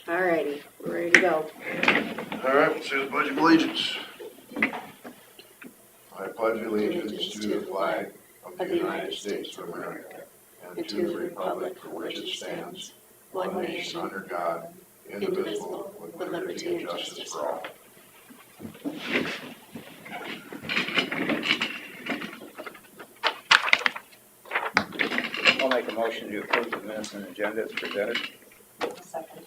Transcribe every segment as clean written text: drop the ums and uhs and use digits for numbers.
Alrighty, we're ready to go. All right, we'll say the Pledge of Allegiance. I pledge allegiance to the flag of the United States of America and to the republic for which it stands, one nation under God, indivisible, with liberty and justice for all. I'll make a motion to approve the minutes and agenda as presented. Second.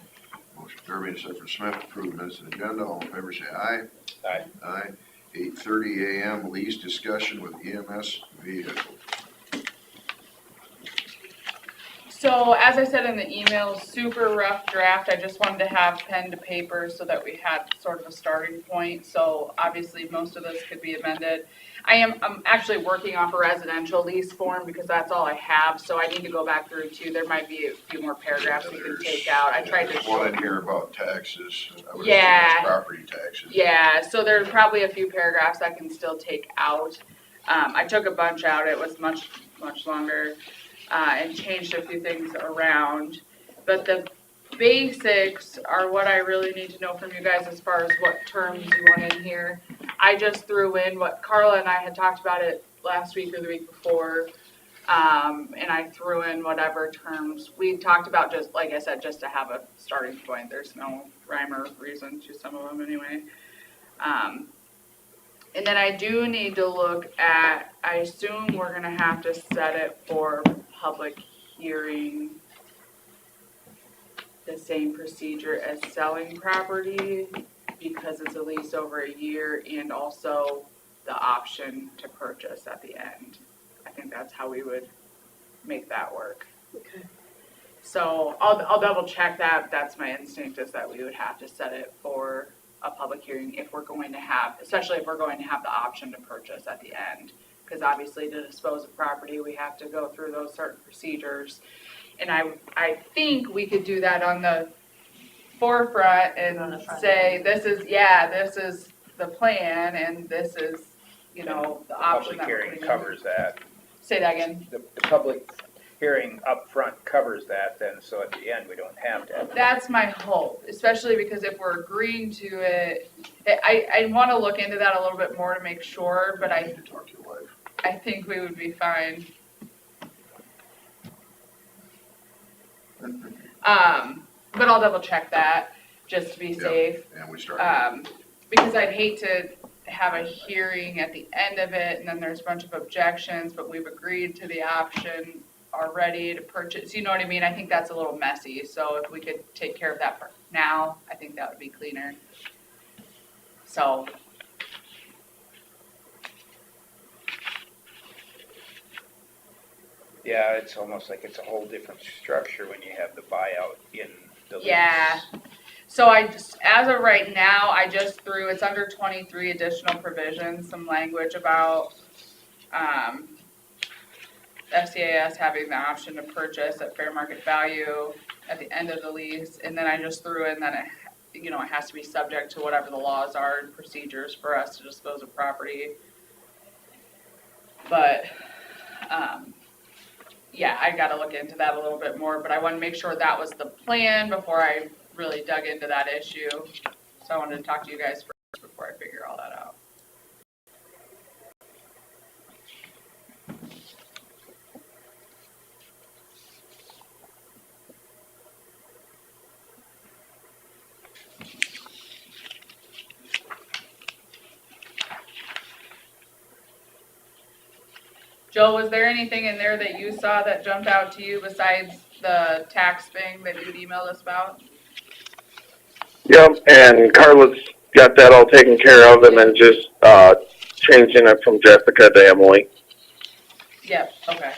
Motion Kirby and second for Smith, approve minutes and agenda. All in favor say aye. Aye. Aye. 8:30 a.m. lease discussion with EMS vehicle. So as I said in the email, super rough draft. I just wanted to have pen to paper so that we had sort of a starting point. So obviously most of this could be amended. I'm actually working off a residential lease form because that's all I have. So I need to go back through too. There might be a few more paragraphs we can take out. I tried to. There's one in here about taxes. I would assume Yeah. that's property taxes. Yeah, so there's probably a few paragraphs I can still take out. I took a bunch out. It was much longer. And changed a few things around. But the basics are what I really need to know from you guys as far as what terms you want in here. I just threw in what Carla and I had talked about it last week or the week before. And I threw in whatever terms we talked about, just like I said, just to have a starting point. There's no rhyme or reason to some of them anyway. And then I do need to look at, I assume we're gonna have to set it for public hearing, the same procedure as selling property, because it's a lease over a year, and also the option to purchase at the end. I think that's how we would make that work. Okay. So I'll double check that. That's my instinct, is that we would have to set it for a public hearing if we're going to have, especially if we're going to have the option to purchase at the end. Because obviously to dispose of property, we have to go through those certain procedures. And I think we could do that on the forefront On the and front say, end. this is the plan, and this is, the option Public that we're hearing putting in. covers that. Say that again. The public hearing up front covers that, then, so at the end, we don't have to have. That's my hope, especially because if we're agreeing to it, I want to look into that a little bit more to make sure, but I need to talk to your wife. I think we would be fine. But I'll double check that, just to be Yep. safe. And we started. Because I'd hate to have a hearing at the end of it, and then there's a bunch of objections, but we've agreed to the option already to purchase, you know what I mean? I think that's a little messy, so if we could take care of that for now, I think that would be cleaner. So. Yeah, it's almost like it's a whole different structure when you have the buyout in the lease. Yeah, so I just, as of right now, I just threw, it's under 23 additional provisions, some language about, FCAS having the option to purchase at fair market value at the end of the lease, and then I just threw in that it has to be subject to whatever the laws are and procedures for us to dispose of property. But, yeah, I gotta look into that a little bit more, but I wanna make sure that was the plan before I really dug into that issue. So I wanted to talk to you guys first before I figure all that out. Joe, was there anything in there that you saw that jumped out to you besides the tax thing that you'd emailed us about? Yep, and Carla's got that all taken care of, and then just changing it from Jessica to Emily. Yep, okay.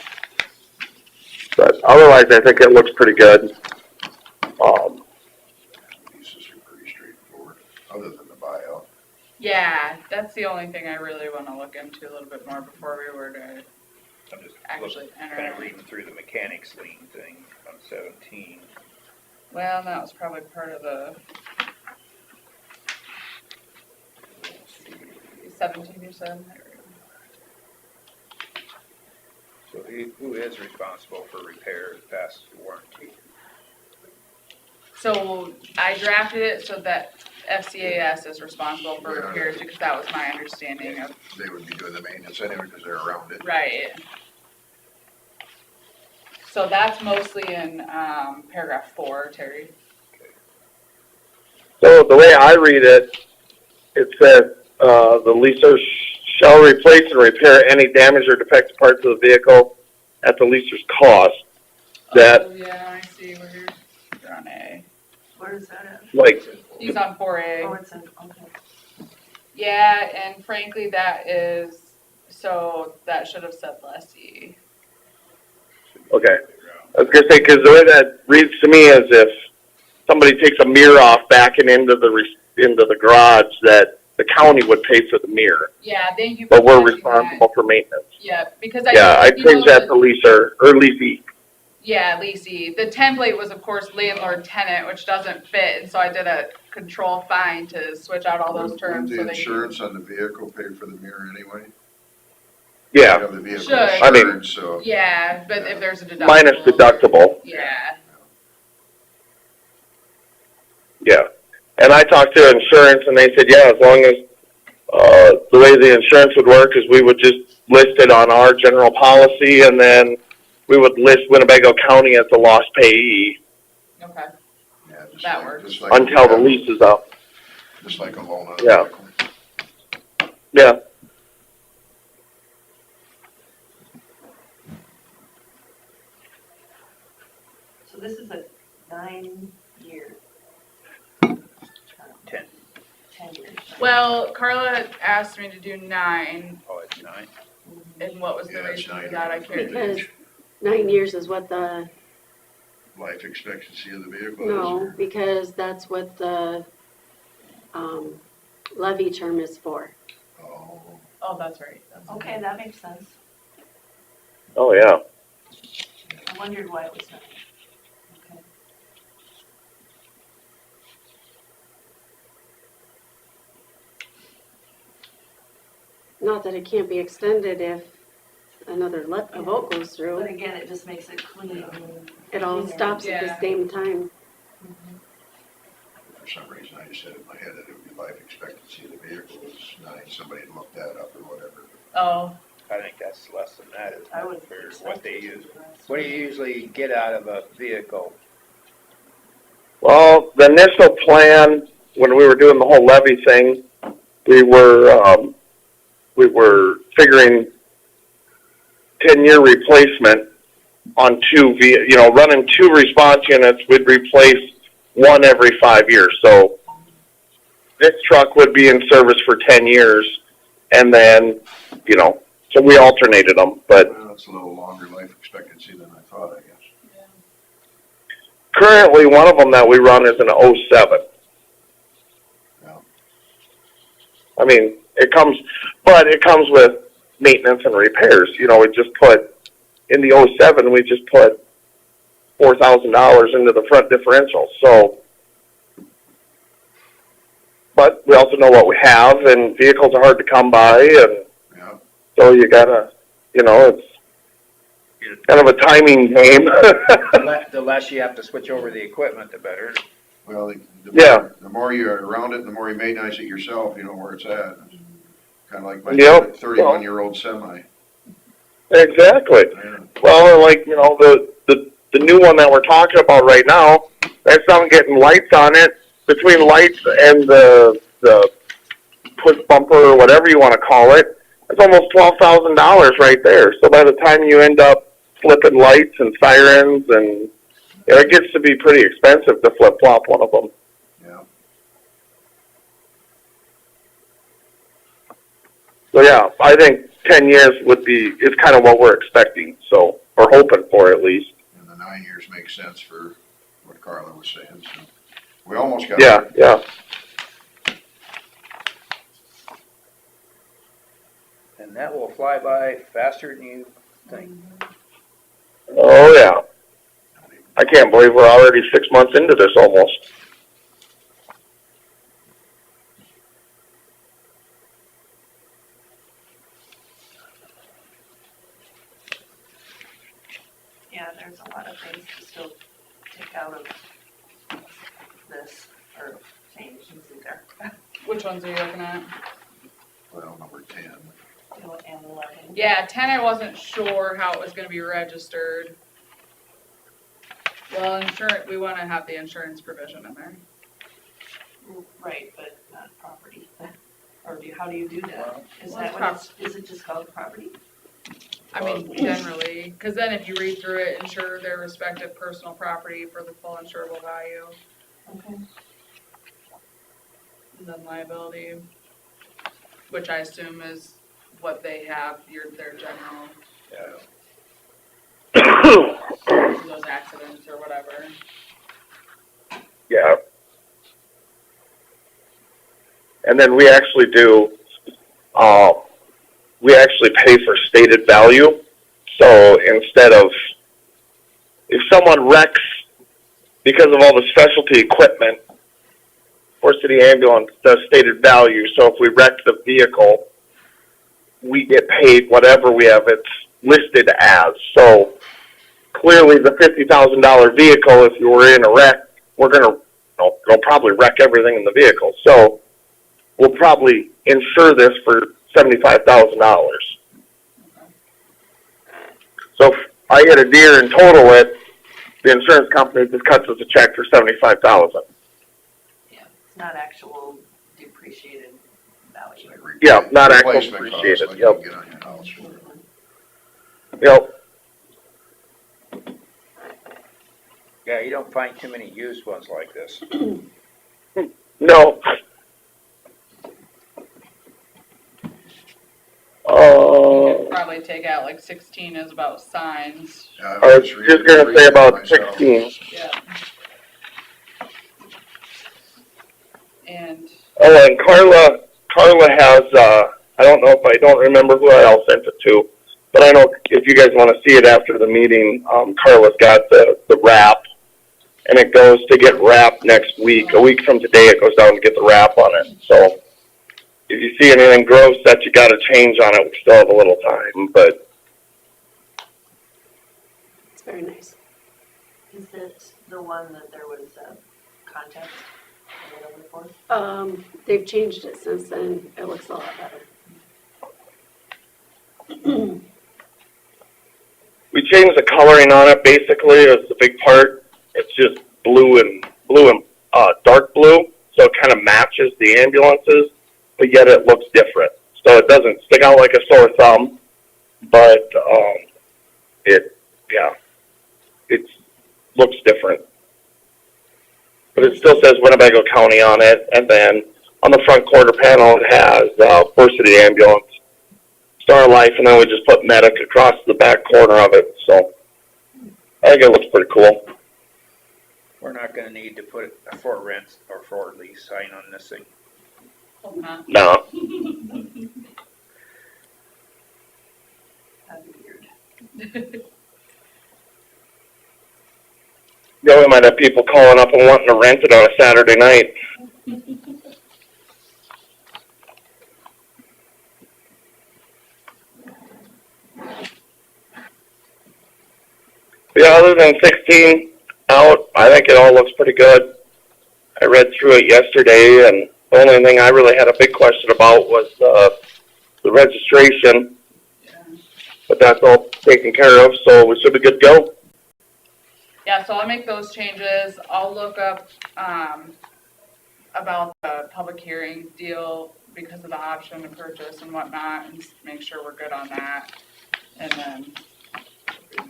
But otherwise, I think it looks pretty good. Leases are pretty straightforward, other than the buyout. Yeah, that's the only thing I really want to look into a little bit more before we were to I'm just actually enter kind of it. reading through the mechanics lien thing on 17. Well, that was probably part of the 17 you said? So who is responsible for repairs past warranty? So I drafted it so that FCAS is responsible for repairs because that was my understanding of, They would be doing the maintenance anyway because they're around it. right. So that's mostly in, paragraph 4, Terry. So the way I read it, it says, the leaser shall replace and repair any damaged or defective parts of the vehicle at the leaser's cost. That, Oh, yeah, I see where you're on A. Where is that at? like, He's on 4A. Oh, it's in, okay. Yeah, and frankly, that is, so that should have said lessee. okay. I was gonna say, cause the way that reads to me is if somebody takes a mirror off backing into the garage, that the county would pay for the mirror, Yeah, thank you for but we're catching that. responsible for maintenance. Yeah, because Yeah, I you know, changed that to leaser, or leasee. Yeah, leasing. The template was, of course, landlord tenant, which doesn't fit, and so I did a control find to switch out all those terms. Wouldn't So the they insurance on the vehicle pay for the mirror anyway? Yeah, You have the vehicle Should. I mean- insured, so. Yeah, but if there's a deductible. minus deductible, Yeah. yeah. And I talked to insurance and they said, yeah, as long as, the way the insurance would work is we would just list it on our general policy and then we would list Winnebago County as the lost payee Okay. Yeah, just That like- works. just like until the we have- lease is up. Just like a loan on a Yeah. vehicle. Yeah. So this is a 9-year. 10. 10 years. Well, Carla asked me to do 9, Oh, it's 9? and what was the Yeah, it's reason for 9 that? I years. can't. Because 9 years is what the, Life expectancy of the vehicle is. no, because that's what the, levy term is for. Oh, Oh, that's right. Okay, that makes sense. Oh, yeah. I wondered why it was 9. Okay. Not that it can't be extended if another a vote goes But through. again, it just makes it clean. It all stops at the Yeah. same time. for some reason, I just had in my head that it would be life expectancy of the vehicle was 9. Somebody had looked that up or whatever. Oh, I think that's less than that, isn't I would it, for expect what they it to use? be less. What do you usually get out of a vehicle? Well, the initial plan, when we were doing the whole levy thing, we were figuring 10-year replacement on running 2 response units, we'd replace 1 every 5 years. So this truck would be in service for 10 years, and then, so we alternated them. But Well, it's a little longer life expectancy than I thought, I guess. currently, one of them that we run is an 07. Yeah. I mean, it comes with maintenance and repairs. We just put, in the 07, we just put $4,000 into the front differential. So, but we also know what we have, and vehicles are hard to come by, and Yeah. so you gotta, it's kind of a timing game. The less you have to switch over the equipment, the better. Well, Yeah. the more you're around it, the more you maintenance it yourself, you know where it's at. Kind of like my Yep. 31-year-old semi. Exactly. Yeah. Well, like, the new one that we're talking about right now, that's not getting lights on it. Between lights and the push bumper or whatever you want to call it, it's almost $12,000 right there. So by the time you end up flipping lights and sirens, and it gets to be pretty expensive to flip flop one of them. Yeah. So yeah, I think 10 years is kind of what we're expecting. So, or hoping for at least. And the 9 years makes sense for what Carla was saying, so. We almost got. Yeah, yeah. And that will fly by faster than you think. Oh yeah. I can't believe we're already 6 months into this almost. Yeah, there's a lot of things to still take out of Which ones are you looking at? Well, number 10. And 11. Yeah, 10, I wasn't sure how it was gonna be registered. Well, insurance, we wanna have the insurance provision in there. Right, but not property. Or how do you do that? Is Well, that it's what it's, is it just called property? I mean, generally, cause then if you read through it, insure their respective personal property for the full insurable value, Okay. and then liability, which I assume is what they have, their general, those accidents or whatever. Yeah. And then we actually pay for stated value. So instead of, if someone wrecks because of all the specialty equipment, for city ambulance does stated value. So if we wreck the vehicle, we get paid whatever we have it's listed as. So clearly the $50,000 vehicle, if you were in a wreck, they'll probably wreck everything in the vehicle. So we'll probably insure this for $75,000. So if I hit a deer and total it, the insurance company just cuts us a check for $75,000. Yeah, it's not actual depreciated value. Yeah, not actual Replacement cost, depreciated. like Yep. you get on your house. Yep. Yeah, you don't find too many used ones like this. No. You could probably take out like 16 is about signs, Yeah, I was just gonna say about myself. 16. yeah. And, Oh, and Carla has, I don't remember who else sent it to, but I know if you guys wanna see it after the meeting, Carla's got the wrap, and it goes to get wrapped next week. A week from today, it goes down to get the wrap on it. So if you see anything gross that you gotta change on it, we still have a little time, but It's very nice. Is it the one that there was a contest or whatever for? They've changed it since then. It looks a lot better. we changed the coloring on it, basically. It's the big part. It's just blue and dark blue, so it kind of matches the ambulances, but yet it looks different. So it doesn't stick out like a sore thumb, but it looks different. But it still says Winnebago County on it, and then on the front quarter panel it has First City Ambulance, Star Life, and then we just put Medic across the back corner of it. So I think it looks pretty cool. We're not gonna need to put a for rent or for lease sign on this thing. hope not. No. That'd be weird. Yeah, we might have people calling up and wanting to rent it on a Saturday night. Yeah, other than 16 out, I think it all looks pretty good. I read through it yesterday, and the only thing I really had a big question about was the registration, Yeah. but that's all taken care of, so we should be good to go. Yeah, so I'll make those changes. I'll look up, about the public hearing deal because of the option to purchase and whatnot, and make sure we're good on that. And then,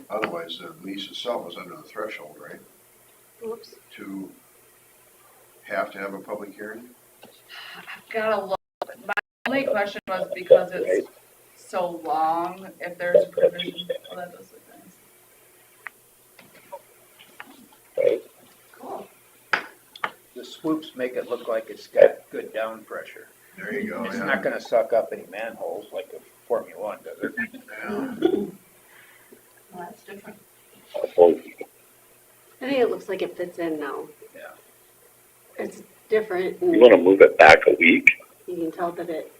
Otherwise, the lease itself is under the threshold, right? Whoops. To have a public hearing? I've gotta look. My only question was because it's so long, if there's a provision, oh, that does look nice. Cool. The swoops make it look like it's got good down pressure. There you go, It's yeah. not gonna suck up any manholes like a Formula One does it? Yeah. Well, that's different. I think it looks like it fits in now. Yeah. It's different, You and want to move it back a week? you can tell that it,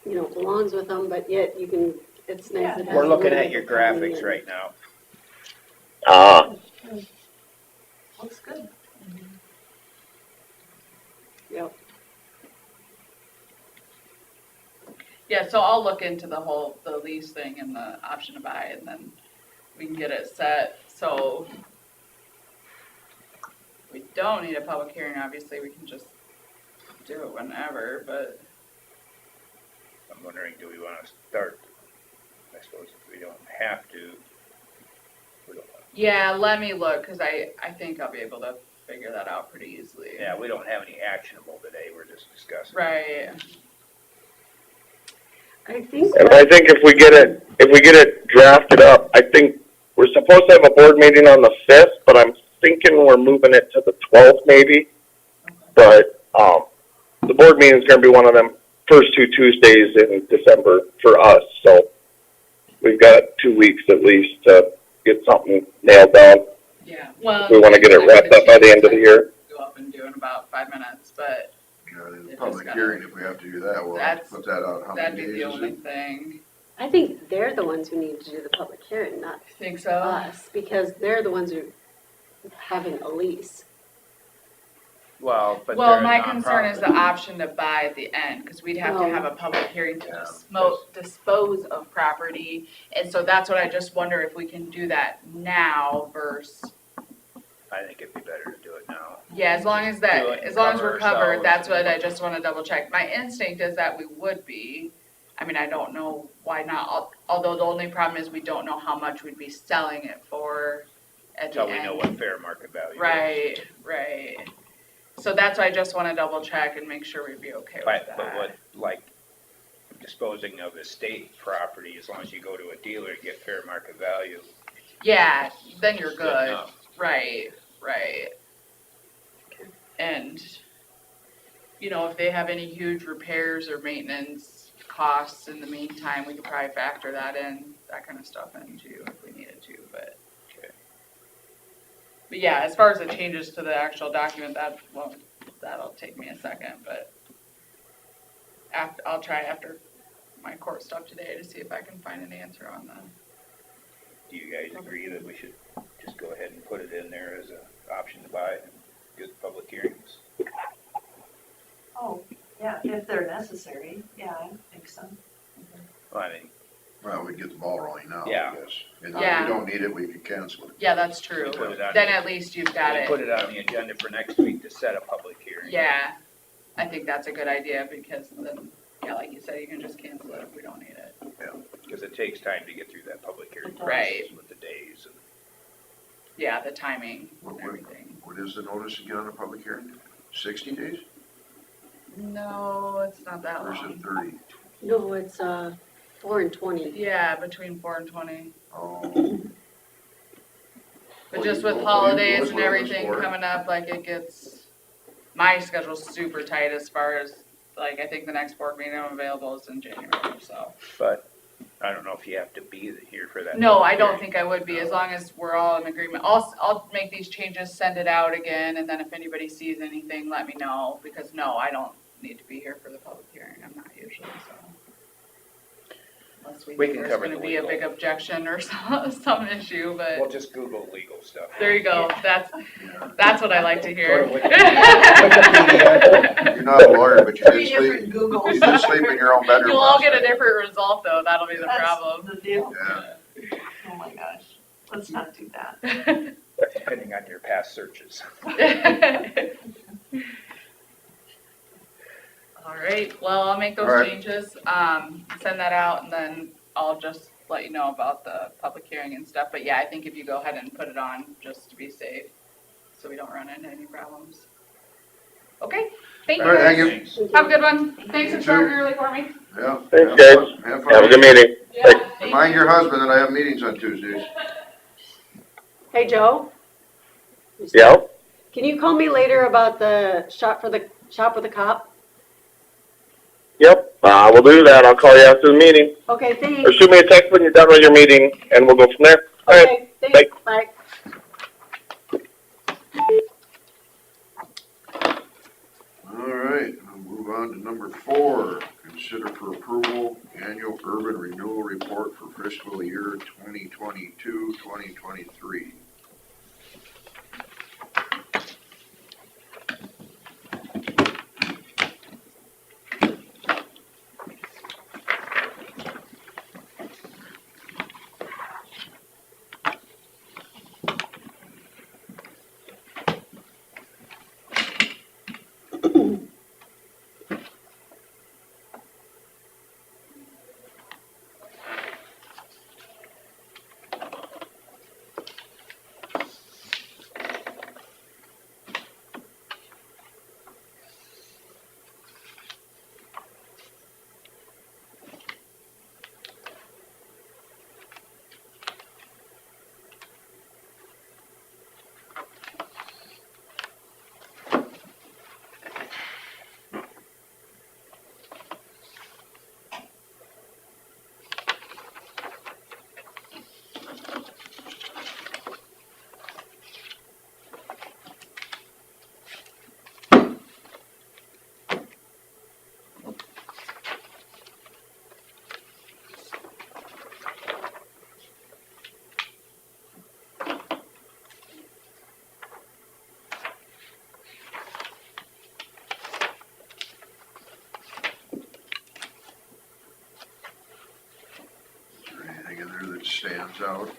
belongs with them, but yet it's nice. Yeah. It has We're a looking little at bit your of county graphics and- right now. Looks good. Yep. Yeah, so I'll look into the lease thing and the option to buy, and then we can get it set, so we don't need a public hearing, obviously, we can just do it whenever, but, I'm wondering, do we wanna start, I suppose if we don't have to, we don't, yeah, let me look, cause I think I'll be able to figure that out pretty easily. yeah, we don't have any actionable today, we're just discussing. Right, I think, And I think if we get it drafted up, I think we're supposed to have a board meeting on the 5th, but I'm thinking we're moving it to the 12th maybe. But, the board meeting is gonna be one of them first 2 Tuesdays in December for us, so we've got 2 weeks at least to get something nailed down. yeah, well. If we wanna get it wrapped up by the end of the year. Go up and do in about 5 minutes, but You know, It the just public got- hearing, if we have to do that, we'll have to put that out, how that'd many be days the is only it? thing. I think they're the ones who need to do the public hearing, not Think so? us, because they're the ones who having a lease. Well, but Well, they're a my concern is the nonprofit. option to buy at the end, cause we'd have to have a public hearing to dispose of property. And so that's what I just wonder if we can do that now versus, I think it'd be better to do it now. yeah, as long as Do that, it and as long as cover we're covered, ourselves. that's what I just wanna double check. My instinct is that we would be. I mean, I don't know why not, although the only problem is we don't know how much we'd be selling it for at the Until end. we know what fair market value is. Right, right. So that's why I just wanna double check and make sure we'd be okay with But that. what, like, disposing of estate property, as long as you go to a dealer and get fair market value. Yeah, then you're good. enough. Right, right. And, you know, if they have any huge repairs or maintenance costs in the meantime, we could probably factor that in, that kind of stuff in too, if we needed to, but. Okay. But yeah, as far as the changes to the actual document, that'll take me a second, but I'll try after my court stuff today to see if I can find an answer on that. Do you guys agree that we should just go ahead and put it in there as an option to buy and get the public hearings? Oh, yeah, if they're necessary, yeah, I think so. Well, I mean, Well, we get the ball rolling now, Yeah. I guess. And if Yeah. we don't need it, we can cancel it. Yeah, that's true. Put it on Then the- at least you've got we'll it. put it on the agenda for next week to set a public hearing. Yeah, I think that's a good idea because then, yeah, like you said, you can just cancel it if we don't need it. Because it takes time to get through that public hearing It does. process Right. with the days and. Yeah, the timing What- and everything. What is the notice to get on a public hearing? 60 days? No, it's not that Or is it long. 30? No, it's, 4 and 20. Yeah, between 4 and 20. Oh, But Well, just you with go- you holidays go and as everything well as coming up, like it gets, my schedule's super tight as far as, like, I think the next board meeting I'm available is in January, so. But I don't know if you have to be here for that. No, public I don't hearing. think I would be, as long as we're all in agreement. I'll make these changes, send it out again, and then if anybody sees anything, let me know, because no, I don't need to be here for the public hearing, I'm not usually, so. Unless we We think can there's cover gonna the be a legal. big objection or some issue, We'll but just Google legal stuff. there you go, that's yeah. what I like to hear. Go to Wikipedia. You're not a lawyer, but you Three did different sleep, Googles. you did sleep in your own bedroom. You'll all last get a night. different result though, that'll be the That's problem. the deal. Yeah. Oh my gosh, let's not do that. Depending on your past searches. All right, well, I'll make All those right. changes, send that out, and then I'll just let you know about the public hearing and stuff. But yeah, I think if you go ahead and put it on, just to be safe, so we don't run into any problems. Okay, thank you All right, thank guys. you. Have a good one. Thanks You for starting too. early for me. Yeah. Thanks, Have guys. fun. Have fun. Have a good meeting. Yeah. thank Remind your husband that I have meetings on Tuesdays. Hey, Joe? Yeah? Can you call me later about the shop with the cop? Yep, we'll do that. I'll call you after the meeting. Okay, Or thanks. shoot me a text when you're done with your meeting, and we'll go from there. All right. Okay, thanks, bye. All right, we'll move on to number 4. Consider for approval annual urban renewal report for fiscal year 2022, 2023. stands out.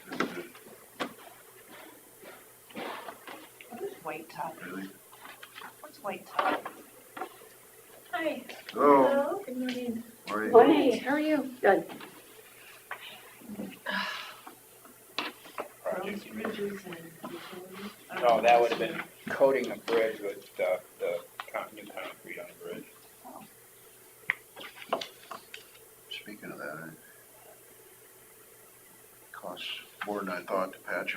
What is white top? Really? What's white top? Hi. Oh, Good morning. morning. Morning. How are you? Good. Roads, bridges, and utilities? No, that would have been coating a bridge with new concrete on the bridge. Speaking of that, it costs more than I thought to patch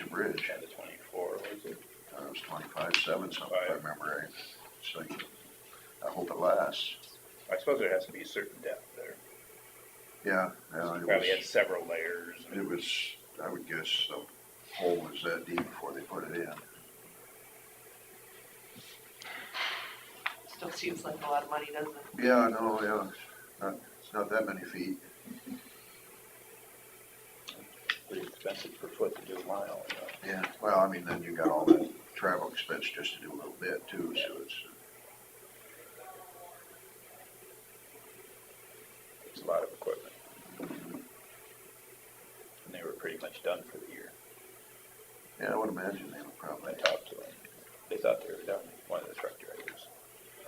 a bridge. Yeah, the 24, was it? It was 25.7 something, if I remember right. So I hope it lasts. I suppose there has to be a certain depth there. Yeah, You it probably had was, several layers. it was, I would guess the hole was that deep before they put it in. Still seems like a lot of money, doesn't it? Yeah, no, yeah, it's not that many feet. Pretty expensive per foot to do a mile. Yeah, well, I mean, then you got all that travel expense just to do a little bit too, so It's a lot of equipment. And they were pretty much done for the year. yeah, I would imagine they would I probably. talked to them. They thought they were done, one of the truck drivers.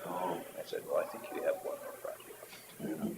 Oh, I said, well, I think you have one more project. yeah.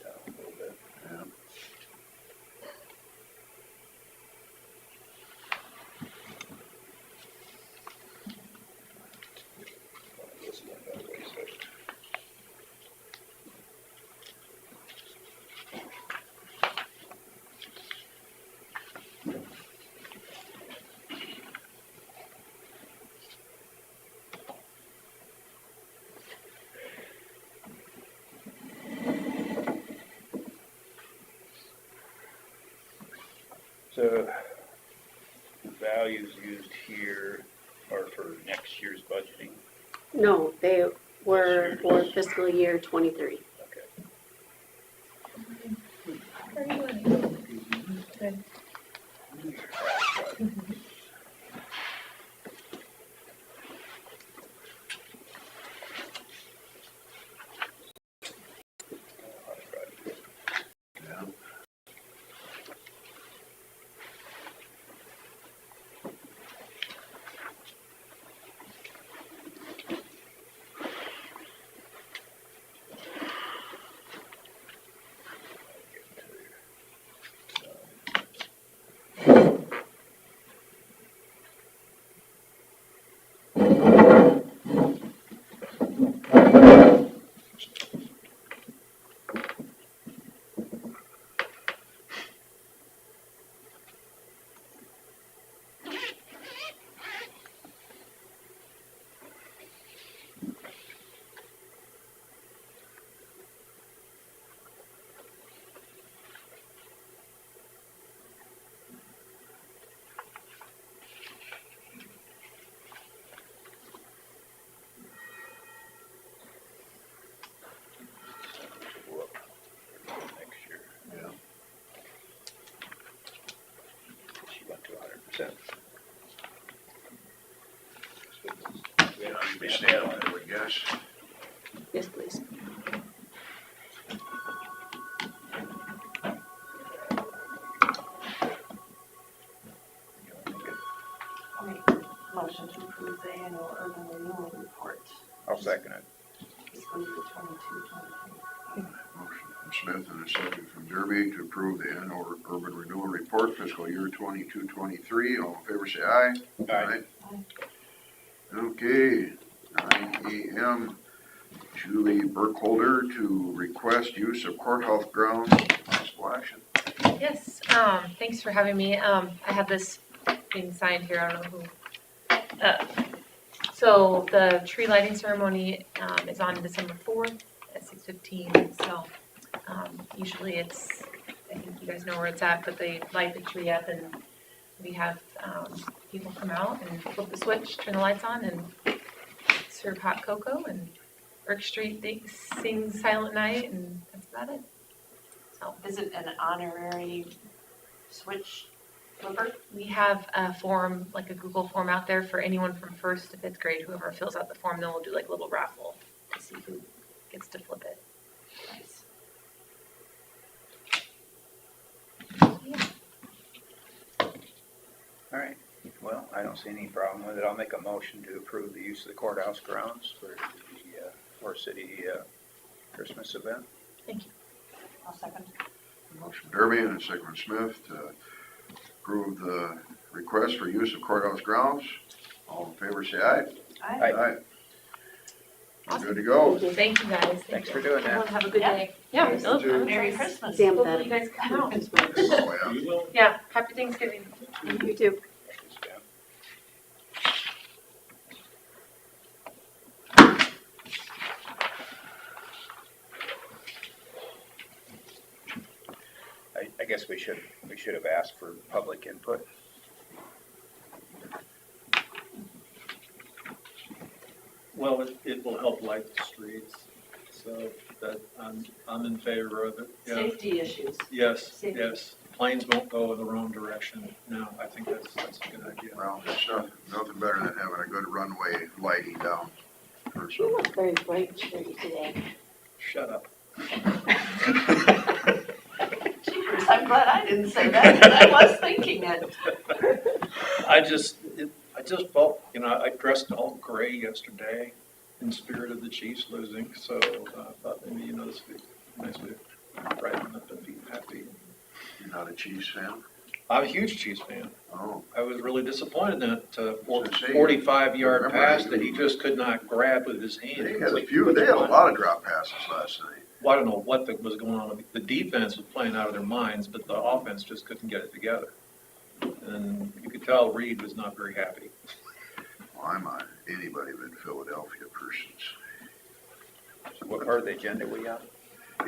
Down a little bit. Yeah. This one got way switched. So, the values used here are for next year's budgeting. No, they were for fiscal year 23. Okay. How are you doing? Good. Yeah. Next year, Yeah. she went to 100%. We don't Should be understand staying that. I would guess. Yes, please. I'll make a motion to approve the annual urban renewal report, I'll second it. fiscal year 22-23. Motion from Smith and a second from Derby to approve the annual urban renewal report fiscal year 22-23. All in favor say aye. Aye. Okay, 9 AM, Julie Burkholder to request use of courthouse grounds, possible action. Yes, thanks for having me. I have this being signed here, I don't know who. So the tree lighting ceremony, is on December 4th at 6:15, so Usually it's, I think you guys know where it's at, but they light the tree up and we have, people come out and flip the switch, turn the lights on and serve hot cocoa, and Burke Street, they sing Silent Night, and that's about it. So Is it an honorary switch flipper? we have a form, like a Google form out there for anyone from 1st to 5th grade, whoever fills out the form, then we'll do like a little raffle to see who gets to flip it. Nice. Yeah. All right, well, I don't see any problem with it. I'll make a motion to approve the use of the courthouse grounds for the Forest City Christmas event. I'll second. Motion Derby and a second from Smith to approve the request for use of courthouse grounds. All in favor, say aye. Aye. Aye. We're good to go. Thank you guys. Thanks for doing that. Everyone have a good Yeah. day. Yeah. Thank no, you, too. Merry Christmas. Sam, Hopefully that. you guys come out. Oh, yeah. Yeah, happy Thanksgiving. You too. I guess we should have asked for public input. Well, it will help light the streets, so that, I'm in favor of it, yeah. Safety issues. Yes, Safety. yes, planes won't go in the wrong direction, no, I think that's a good idea. Well, there's nothing better than having a good runway lighting down or You something. look very bright and cheery today. Shut up. Jeepers, I'm glad I didn't say that, because I was thinking it. I just felt, I dressed all gray yesterday in spirit of the Chiefs losing, so I thought maybe, this would be nice to brighten up and be happy. You're not a Chiefs fan? I'm a huge Chiefs fan. Oh, I was really disappointed in that So say- 45-yard remember, pass that he just could not grab with his hand. they had a lot of drop passes last night. Well, I don't know what was going on. The defense was playing out of their minds, but the offense just couldn't get it together. And you could tell Reed was not very happy. Well, I'm on anybody but Philadelphia persons. What part of the agenda we on?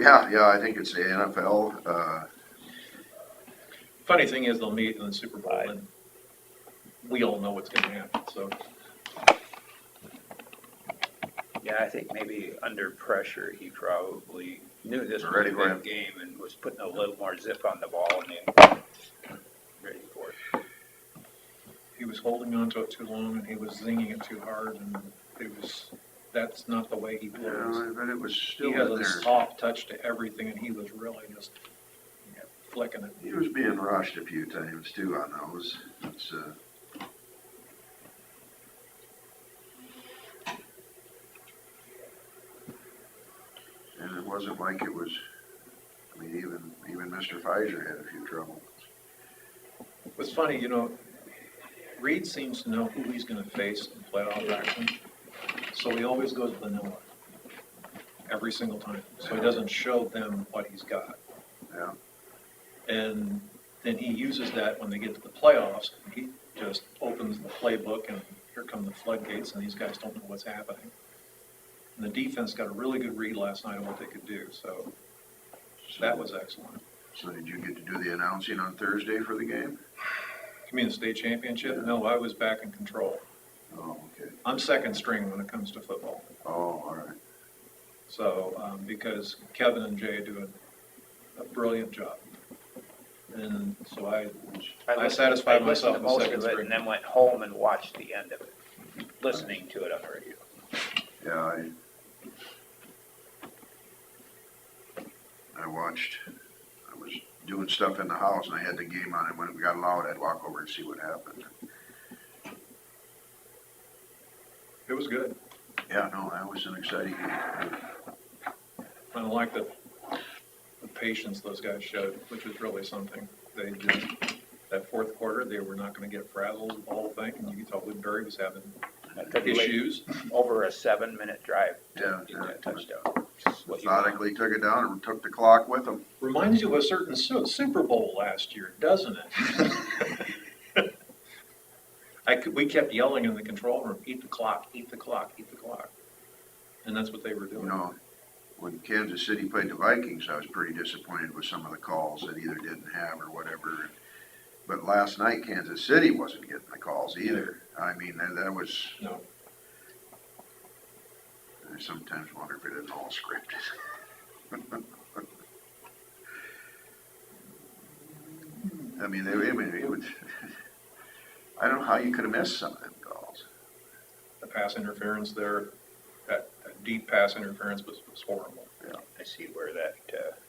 Yeah, I think it's the NFL, Funny thing is, they'll meet in the Super Bowl, and we all know what's going to happen, so. Yeah, I think maybe under pressure, he probably knew this was Ready a for him. big game and was putting a little more zip on the ball and then ready for it. He was holding on to it too long, and he was zinging it too hard, and that's not the way he plays. but it was still He has in a there. soft touch to everything, and he was really just flicking it. He was being rushed a few times too on those. It's, and it wasn't like it was, I mean, even Mr. Pfizer had a few trouble. What's funny, Reed seems to know who he's going to face in playoff action, so he always goes vanilla every single time. So he doesn't show them what he's got. Yeah. And then he uses that when they get to the playoffs. He just opens the playbook, and here come the floodgates, and these guys don't know what's happening. And the defense got a really good read last night on what they could do, so that was excellent. So did you get to do the announcing on Thursday for the game? You mean the state championship? No, I was back in control. Oh, okay. I'm second string when it comes to football. Oh, all right. So, because Kevin and Jay do a brilliant job. And so I satisfied myself I listened to with most second of it string. and then went home and watched the end of it, listening to it on the radio. Yeah, I watched, I was doing stuff in the house and I had the game on, and when it got loud, I'd walk over and see what happened. It was good. Yeah, no, that was an exciting game. I like the patience those guys showed, which was really something. They just, that fourth quarter, they were not going to get frazzled, the whole thing, and you could tell Woodbury was having That took away issues. over a 7-minute drive Yeah, to get that touchdown. What you want. Methodically took it down and took the clock with them. Reminds you of a certain Super Bowl last year, doesn't it? We kept yelling in the control room, eat the clock, eat the clock, eat the clock. And that's what they were You doing. know, when Kansas City played the Vikings, I was pretty disappointed with some of the calls that either didn't have or whatever. But last night, Kansas City wasn't getting the calls either. I mean, that was, No. I sometimes wonder if it isn't all scripted. I mean, it would, I don't know how you could have missed some of them calls. The pass interference there, that deep pass interference was horrible. I see where that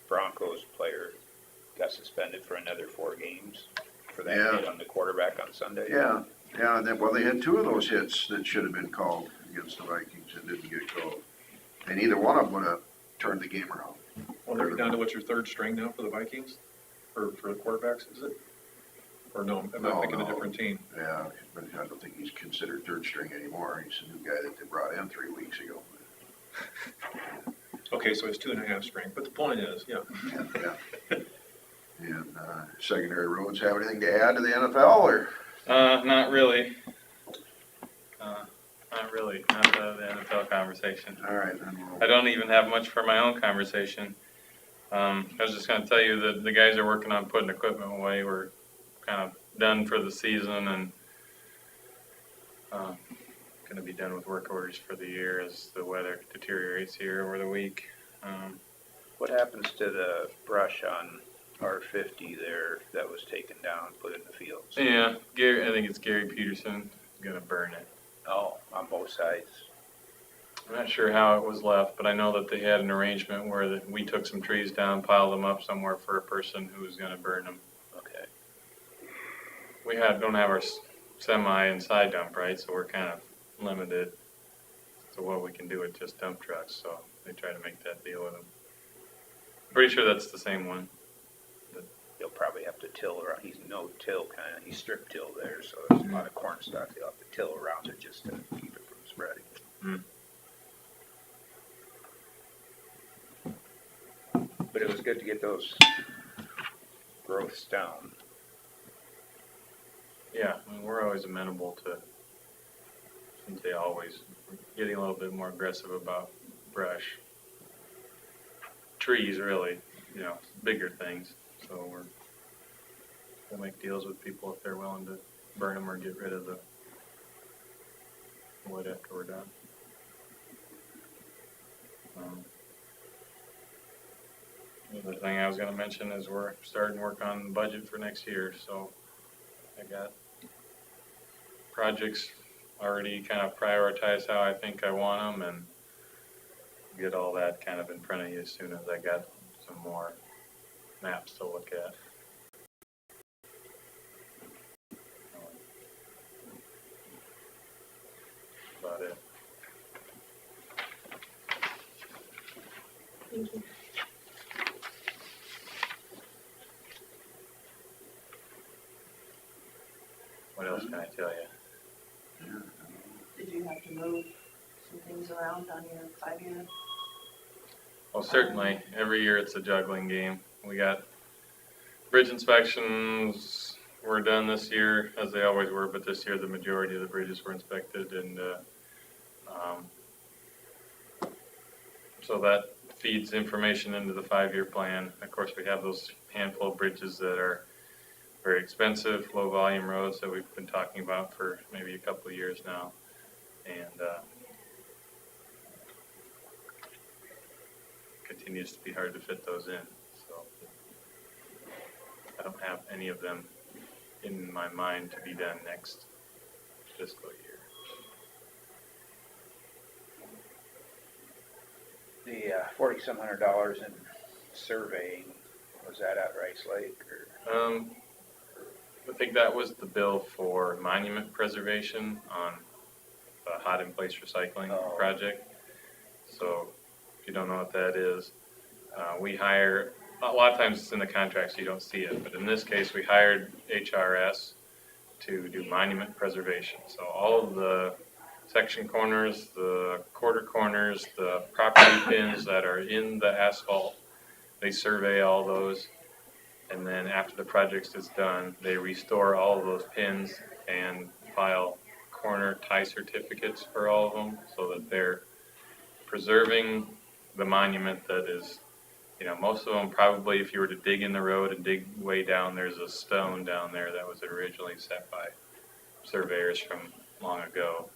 Broncos player got suspended for another 4 games for that Yeah. hit on the quarterback on Sunday. Yeah, and then, well, they had 2 of those hits that should have been called against the Vikings and didn't get called. And either one of them would have turned the game around. Well, they're down to what's your third string now for the Vikings? For the quarterbacks, is it? Or no, am I No, thinking a no. different team? Yeah, but I don't think he's considered third string anymore. He's a new guy that they brought in 3 weeks ago. Okay, so it's 2.5 string, but the point is, yeah. Yeah. And secondary roads have anything to add to the NFL or? Not really. Not the NFL conversation. All right, then I we'll, don't even have much for my own conversation. I was just gonna tell you that the guys are working on putting equipment away. We're kind of done for the season and gonna be done with work orders for the year as the weather deteriorates here over the week. What happens to the brush on R50 there that was taken down, put in the fields? Yeah, Gary, I think it's Gary Peterson gonna burn it. Oh, on both sides. I'm not sure how it was left, but I know that they had an arrangement where we took some trees down, piled them up somewhere for a person who was gonna burn them. Okay. We don't have our semi and side dump, right, so we're kind of limited to what we can do with just dump trucks, so they try to make that deal with them. Pretty sure that's the same one. He'll probably have to till around. He's no till kind of. He's strip till there, so there's a lot of corn stalk. He'll have to till around it just to keep it from spreading. But it was good to get those growths down. Yeah, I mean, we're always amenable to, shouldn't say always, we're getting a little bit more aggressive about brush. Trees, really, bigger things, so we'll make deals with people if they're willing to burn them or get rid of the wood after we're done. The other thing I was gonna mention is we're starting work on the budget for next year, so I got projects already kind of prioritized how I think I want them and get all that kind of in front of you as soon as I got some more maps to look at. About it. Thank you. What else can I tell you? Did you have to move some things around on your 5-year? Well, certainly, every year it's a juggling game. We got bridge inspections were done this year, as they always were, but this year the majority of the bridges were inspected, and so that feeds information into the 5-year plan. Of course, we have those handful of bridges that are very expensive, low volume roads that we've been talking about for maybe a couple of years now, and continues to be hard to fit those in. So I don't have any of them in my mind to be done next fiscal year. The $4,700 in surveying, was that at Rice Lake or? I think that was the bill for monument preservation on the hot in place recycling project. So if you don't know what that is, we hire, a lot of times it's in the contract so you don't see it, but in this case we hired HRS to do monument preservation. So all of the section corners, the quarter corners, the property pins that are in the asphalt, they survey all those. And then after the project is done, they restore all of those pins and file corner tie certificates for all of them so that they're preserving the monument that is, most of them probably, if you were to dig in the road and dig way down, there's a stone down there that was originally set by surveyors from long ago,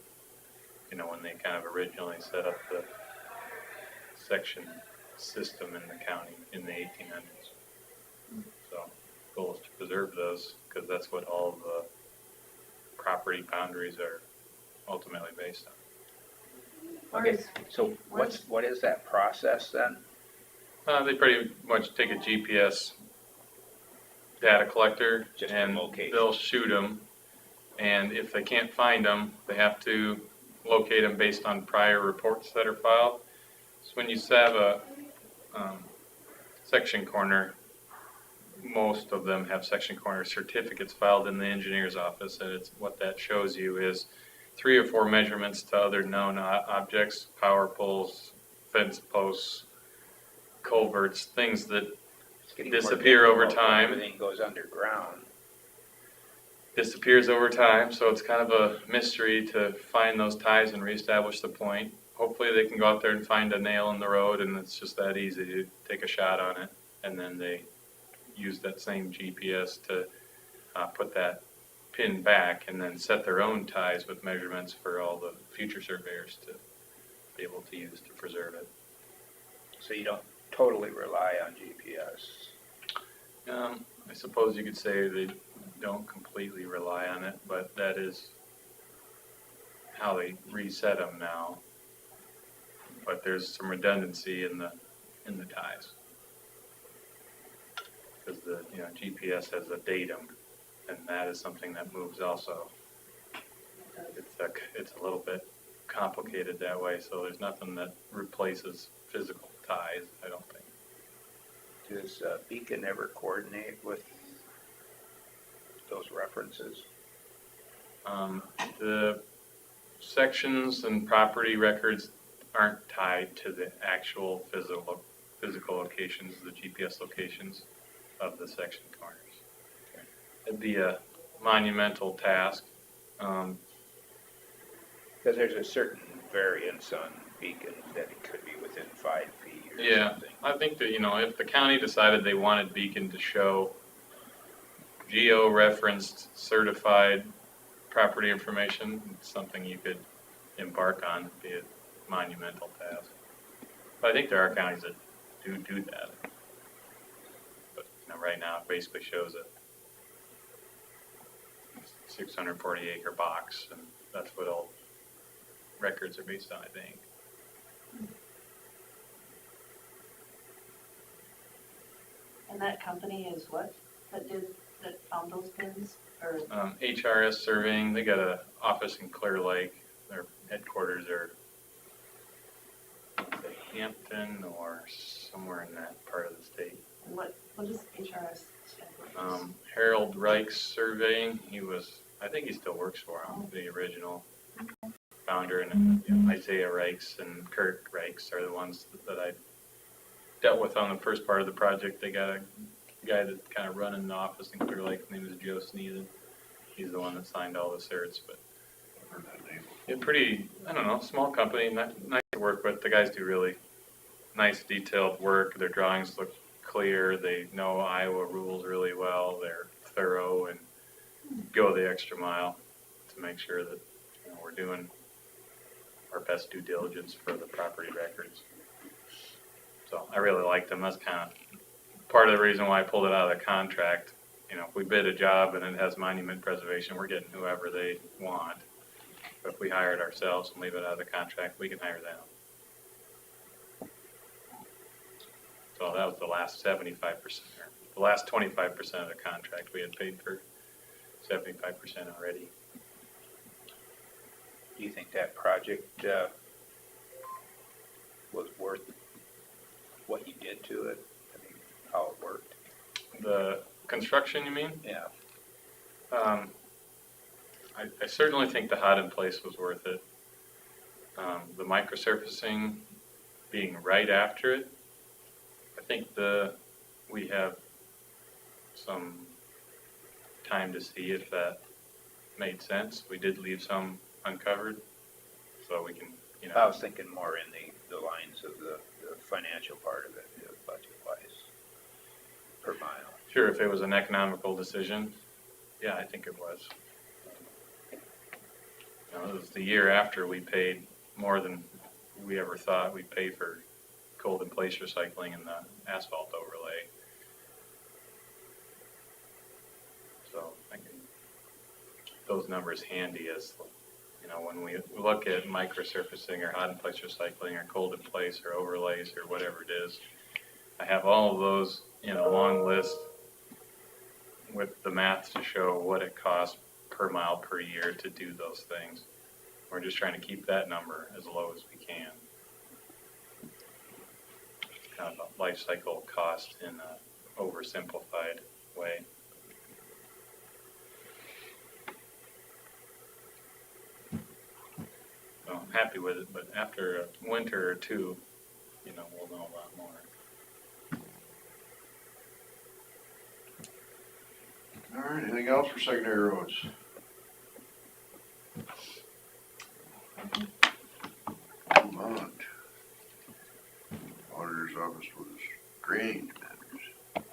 when they kind of originally set up the section system in the county in the 1800s. So the goal is to preserve those because that's what all the property boundaries are ultimately based on. Okay, so what is that process then? They pretty much take a GPS data collector Just and for location. they'll shoot them. And if they can't find them, they have to locate them based on prior reports that are filed. So when you have a section corner, most of them have section corner certificates filed in the engineer's office, and it's what that shows you is 3 or 4 measurements to other known objects, power poles, fence posts, culverts, things that It's getting more disappear over difficult when time. Everything goes underground. Disappears over time, so it's kind of a mystery to find those ties and reestablish the point. Hopefully they can go out there and find a nail in the road, and it's just that easy to take a shot on it, and then they use that same GPS to put that pin back and then set their own ties with measurements for all the future surveyors to be able to use to preserve it. So you don't totally rely on GPS. I suppose you could say they don't completely rely on it, but that is how they reset them now. But there's some redundancy in the ties. Because the GPS has a datum, and that is something that moves also. It's a little bit complicated that way, so there's nothing that replaces physical ties, I don't think. Does Beacon ever coordinate with those references? The sections and property records aren't tied to the actual physical locations, the GPS locations of the section corners. It'd be a monumental task. Because there's a certain variance on Beacon that it could be within 5 feet or something. I think that, if the county decided they wanted Beacon to show geo-referenced certified property information, it's something you could embark on, be a monumental task. But I think there are counties that do that. But right now it basically shows a 640 acre box, and that's what all records are based on, I think. And that company is what, that found those pins, or? HRS Surveying, they got an office in Clear Lake. Their headquarters are Hampton or somewhere in that part of the state. And what does HRS stand for? Harold Reich's Surveying, I think he still works for him, the original founder, and Isaiah Reichs and Kurt Reichs are the ones that I dealt with on the first part of the project. They got a guy that's kind of running the office in Clear Lake. His name is Joe Sneeden. He's the one that signed all the certs, but pretty, I don't know, small company, nice to work with. The guys do really nice detailed work. Their drawings look clear. They know Iowa rules really well. They're thorough and go the extra mile to make sure that we're doing our best due diligence for the property records. So I really liked them. That's kind of part of the reason why I pulled it out of the contract. If we bid a job and it has monument preservation, we're getting whoever they want. But if we hire it ourselves and leave it out of the contract, we can hire them. So that was the last 75%, or the last 25% of the contract. We had paid for 75% already. Do you think that project was worth what you did to it? I mean, how it worked? The construction, you mean? Yeah. I certainly think the hot in place was worth it. The microsurfacing being right after it, I think we have some time to see if that made sense. We did leave some uncovered, so we can, I was thinking more in the lines of the financial part of it, budget-wise, per mile. Sure, if it was an economical decision, yeah, I think it was. You know, it was the year after we paid more than we ever thought we'd pay for cold in place recycling and the asphalt overlay. So I can, those numbers handy as, you know, when we look at microsurfacing or hot in place recycling or cold in place or overlays or whatever it is, I have all of those in a long list with the math to show what it costs per mile per year to do those things. We're just trying to keep that number as low as we can. Kind of a life cycle cost in an oversimplified way. So I'm happy with it, but after a winter or two, you know, we'll know a lot more. All right, anything else for secondary roads? Move on. Auditor's office was drainage matters.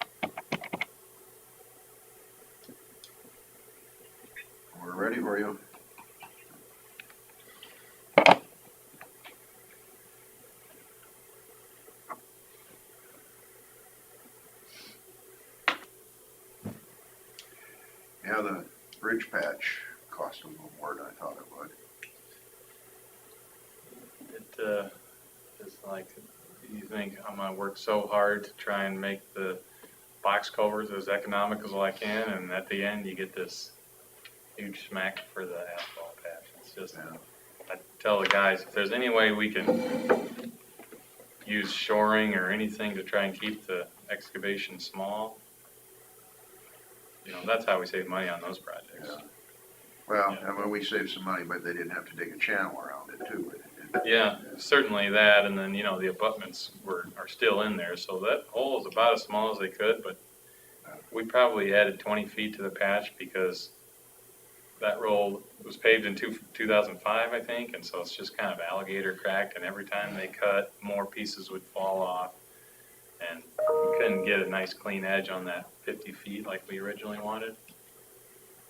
We're ready for you. Yeah, the bridge patch cost a little more than I thought it would. It is like, you think I'm gonna work so hard to try and make the box culverts as economical as I can, and at the end you get this huge smack for the asphalt patch. It's just, Yeah. I tell the guys, if there's any way we can use shoring or anything to try and keep the excavation small, you know, that's how we save money on those projects. Yeah. Well, I mean, we saved some money, but they didn't have to dig a channel around it too. Yeah, certainly that, and then, you know, the abutments are still in there, so that hole is about as small as they could, but we probably added 20 feet to the patch because that road was paved in 2005, I think, and so it's just kind of alligator cracked, and every time they cut, more pieces would fall off, and we couldn't get a nice clean edge on that 50 feet like we originally wanted.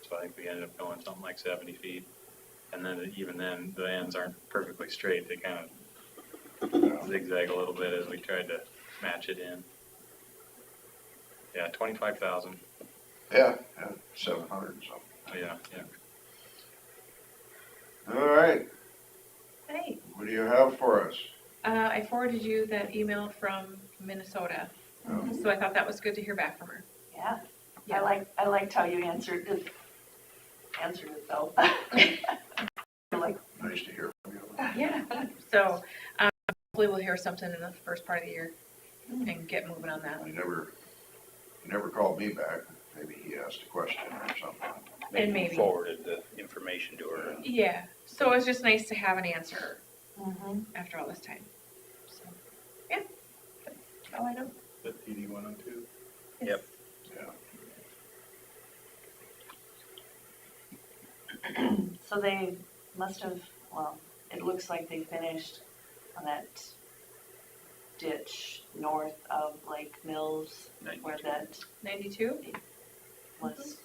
So I think we ended up going something like 70 feet. And then even then, the ends aren't perfectly straight. They kind of zigzag a little bit as we tried to match it in. Yeah, 25,000. Yeah, 700 and something. Yeah, yeah. All right, Hey, what do you have for us? I forwarded you that email from Minnesota, so I thought that was good to hear back from her. Yeah, Yeah. I liked how you answered it though. Like, Nice to hear from you. Yeah, so, hopefully we'll hear something in the first part of the year and get moving on that. He never called me back. Maybe he asked a question or something. And maybe. Forwarded the information to her. Yeah, so it's just nice to have an answer mhm. after all this time. So, yeah, that's all I know. The PD 102. Yep. Yeah. So they must have, well, it looks like they finished on that ditch north of Lake Mills where that 92? was.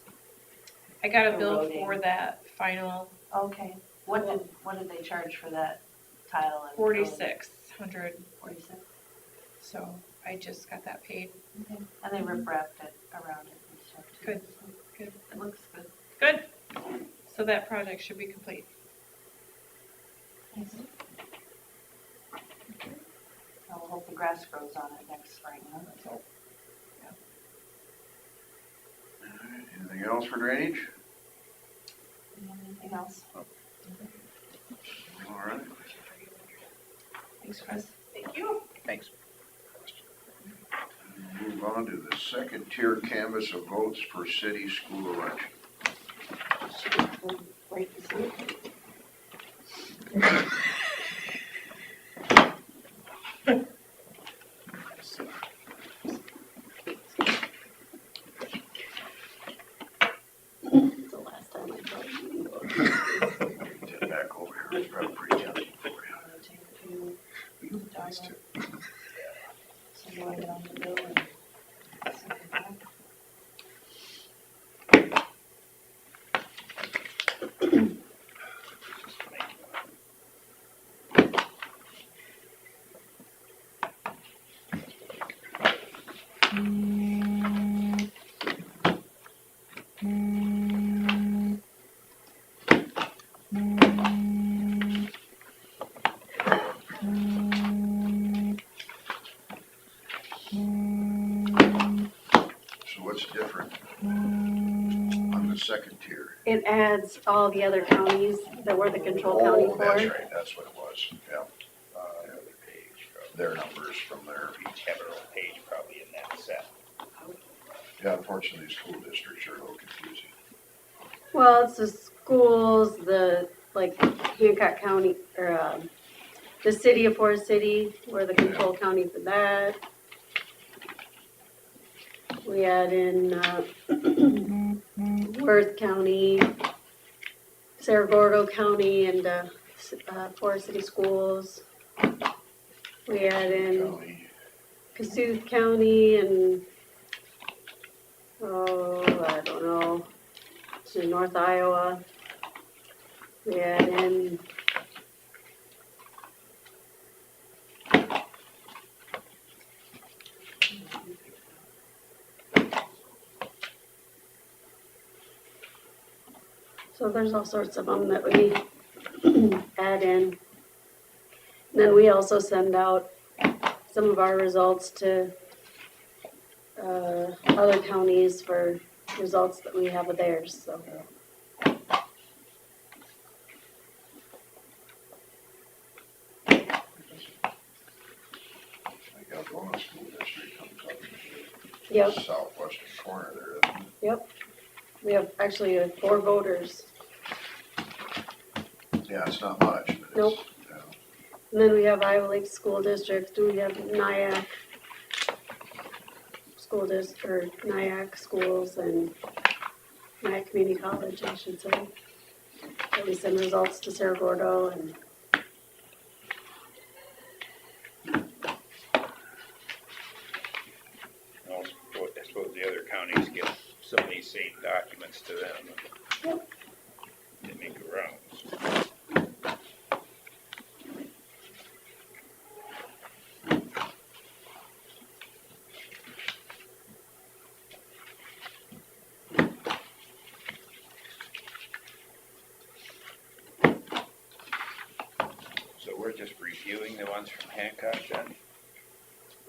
I got a bill Eroding. for that final Okay, what did they charge for that tile and? 4,600, 46, so I just got that paid. okay, and they rip-wrapped it around it and stuff too. Good, so good. It looks good. Good, so that project should be complete. Nice. I'll hope the grass grows on it next spring, huh? Let's hope. All right, anything else for drainage? Anything else? All right. Thanks, Chris. Thank you. Thanks. Move on to the second tier canvas of votes for city school election. Right, so- It's the last time I told you. Get back over here. It's probably pretty tempting for you. Take a few dogs. So what's different on the second tier? It adds all the other counties that we're the control county Oh, that's for. right, that's what it was, yeah. Another page, probably. Their numbers from there. Each have their own page probably in that set. Yeah, unfortunately, school districts are a little confusing. Well, it's the schools, like Hancock County, or, the city of Forest City, we're the control county for that. We add in, Worth County, Cerro Gordo County, and, Forest City Schools. We add in County, Cassuth County and, oh, I don't know, to North Iowa. We add in so there's all sorts of them that we add in. And then we also send out some of our results to other counties for results that we have of theirs, so. I got Algona School District comes up in Yep, the southwestern corner there, isn't it? yep. We have actually 4 voters. Yeah, it's not much, but it's. Nope. Yeah. And then we have Iowa Lake School District, we have Nyack School District, or Nyack Schools and Nyack Community College, I should say. So we send results to Cerro Gordo and Also, I suppose the other counties get some of these same documents to them. Yep. They make the rounds. So we're just reviewing the ones from Hancock then?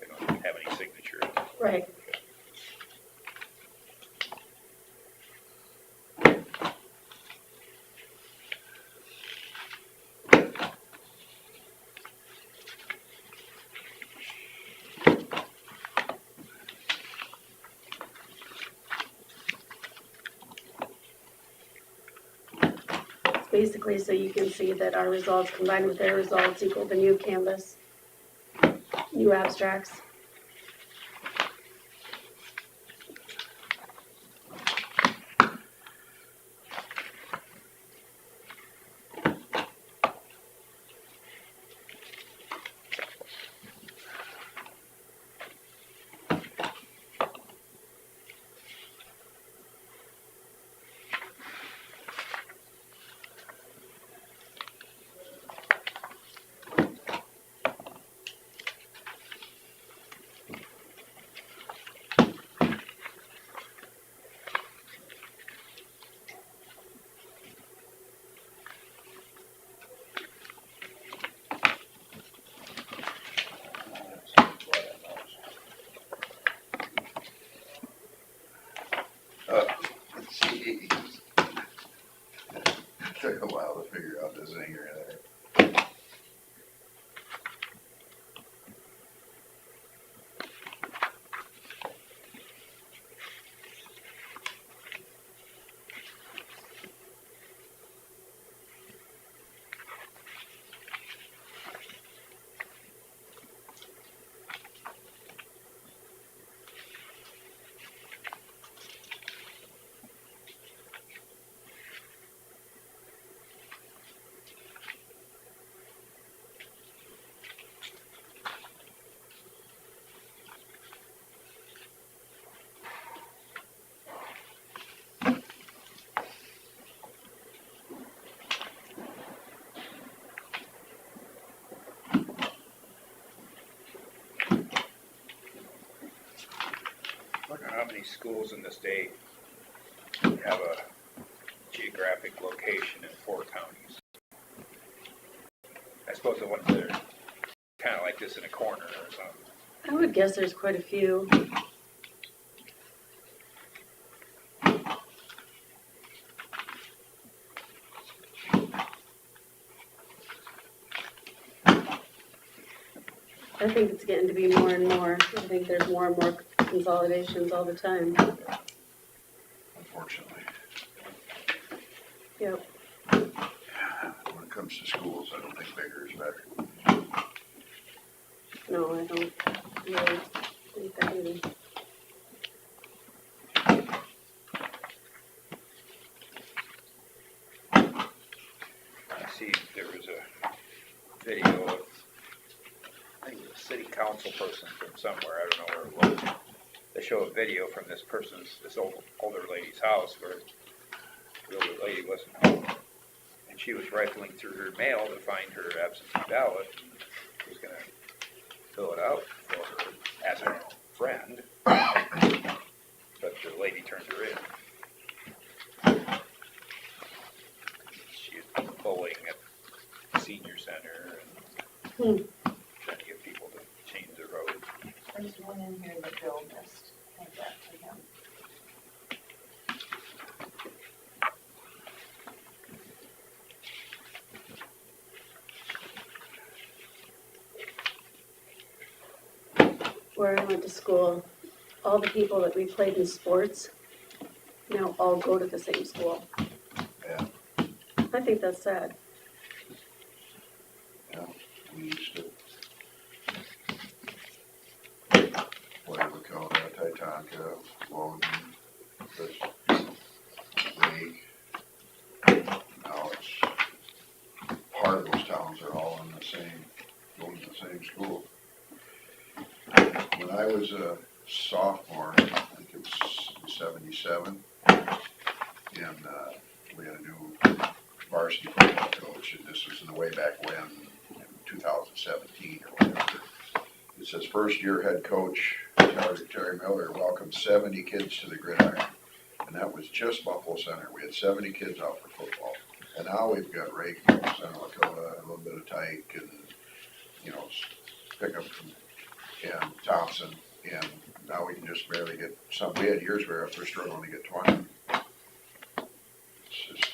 We don't have any signatures. right. It's basically so you can see that our results combined with their results equal the new canvas, new abstracts. Jeez. Took a while to figure out the zinger there. how many schools in the state have a geographic location in 4 counties? I suppose the ones that are kind of like this in a corner or something. I would guess there's quite a few. I think it's getting to be more and more. I think there's more and more consolidations all the time. Unfortunately. Yep. When it comes to schools, I don't think bigger is better. No, I don't really think that either. I see there was a video of, I think it was a city council person from somewhere, I don't know where it was. They show a video from this older lady's house where the older lady wasn't home. And she was rifling through her mail to find her absentee ballot. She was gonna fill it out for her as a friend, but the lady turned her in. She was bowling at the senior center and trying to get people to change their road. There's one in here that Bill missed, hand that to him. Where I went to school, all the people that we played in sports now all go to the same school. Yeah. I think that's sad. Yeah, we used to, whatever call that, Titanca, Logan, this Lake. Now it's, part of those towns are all in the same, going to the same school. When I was a sophomore, I think it was 77, and we had a new varsity football coach, and this was in the way back when, in 2017 or whatever. It says, first year head coach Terry Miller welcomed 70 kids to the gridiron. And that was just Buffalo Center. We had 70 kids out for football. And now we've got Rake, Center Lakota, a little bit of Tyke, and, you know, Pickup and Thompson. And now we can just barely get some. We had years where we're struggling to get 20. It's just,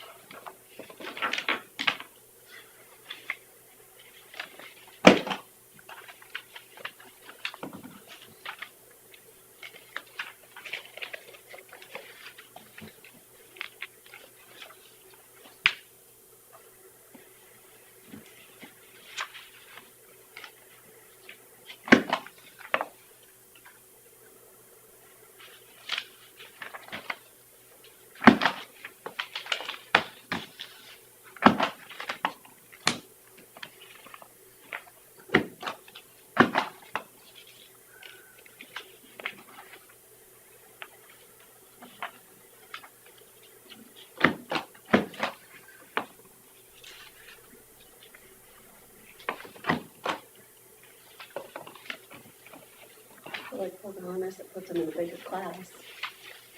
Like Pocahontas, it puts them in a bigger class,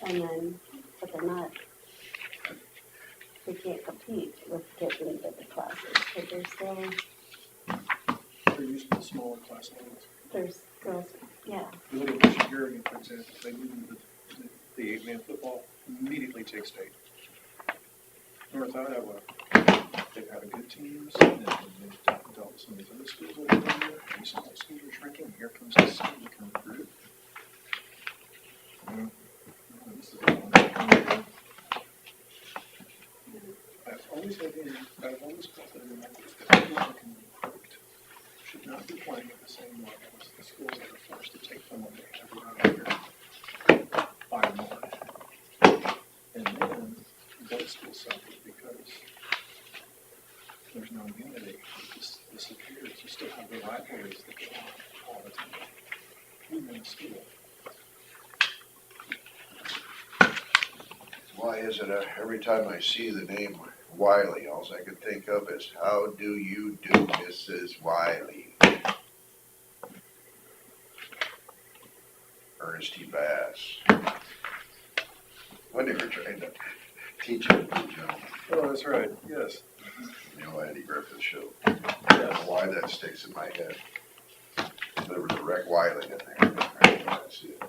and then, but they're not, they can't compete with kids in bigger classes, because they're still, They're used to the smaller class levels. there's girls, yeah. You look at Michigan, for example, they move the 8-man football immediately take state. North Iowa, they've had a good teams, and then they've dealt with some of these other schools over there, and some of those schools are shrinking, and here comes the school that can recruit. This is the one. I've always felt that in my life that people that can recruit should not be playing at the same level as the schools that are forced to take them when they have around here by and large. And then those schools suffer because there's no unity. It just disappears. You still have the rivalries that go on all the time. Even in school. why is it every time I see the name Wiley, all I can think of is, how do you do, Mrs. Wiley? Ernest T. Bass. When they were trying to teach him, Oh, that's right, yes. you know, Andy Griffith show. Yes. I don't know why that sticks in my head. There was a Rick Wiley in there. That's it.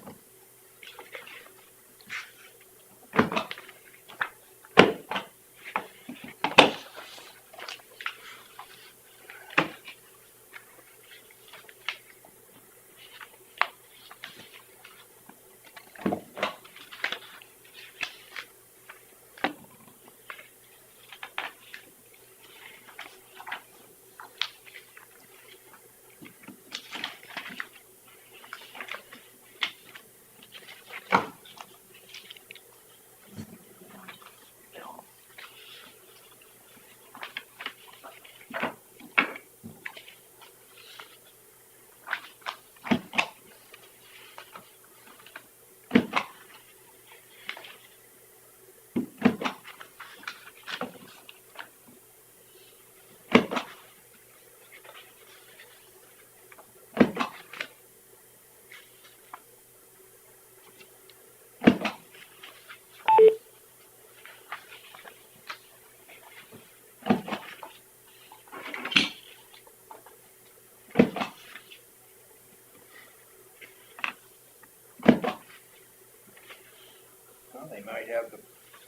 Well, they might have the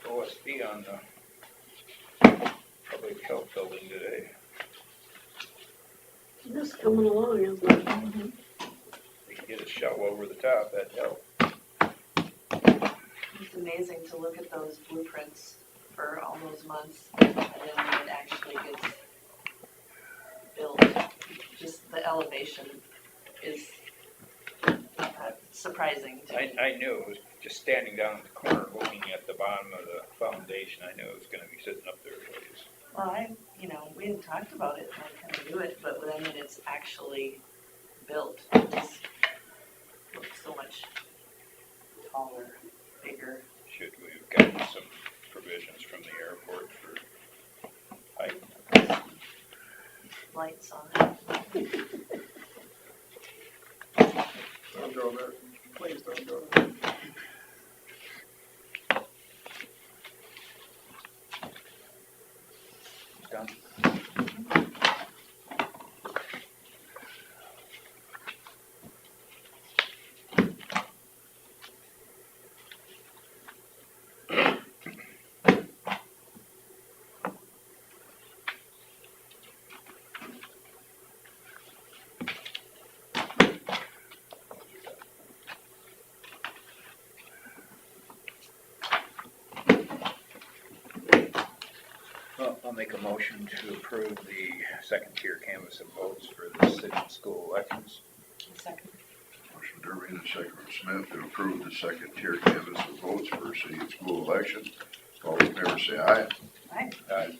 OSB on the public health building today. This coming along, isn't it? They can get a shovel over the top, that'd help. It's amazing to look at those blueprints for all those months, and then when it actually gets built, just the elevation is surprising to me. I knew it was just standing down in the corner looking at the bottom of the foundation, I knew it was gonna be sitting up there a ways. Well, we had talked about it, and I kind of knew it, but then when it's actually built, it just looks so much taller, bigger. Should we have gotten some provisions from the airport for height? Lights on it. Don't go there, please don't go there. Done. Well, I'll make a motion to approve the second tier canvass of votes for the city and school elections. Second. Motion Derby and a second from Smith to approve the second tier canvass of votes for city and school elections. All in favor say aye. Aye. Aye.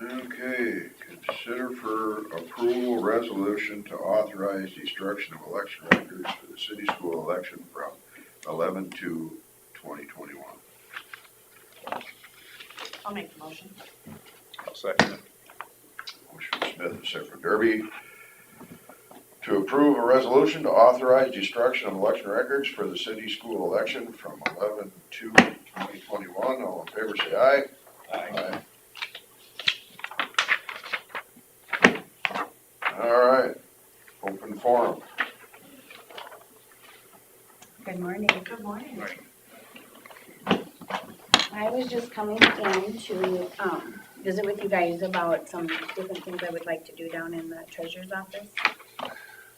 Okay, consider for approval resolution to authorize destruction of election records for the city school election from 11/2/2021. I'll make the motion. I'll second it. Motion from Smith and second from Derby to approve a resolution to authorize destruction of election records for the city school election from 11/2/2021. All in favor say aye. Aye. All right, open forum. Good morning. Good morning. Right. I was just coming in to visit with you guys about some different things I would like to do down in the treasurer's office.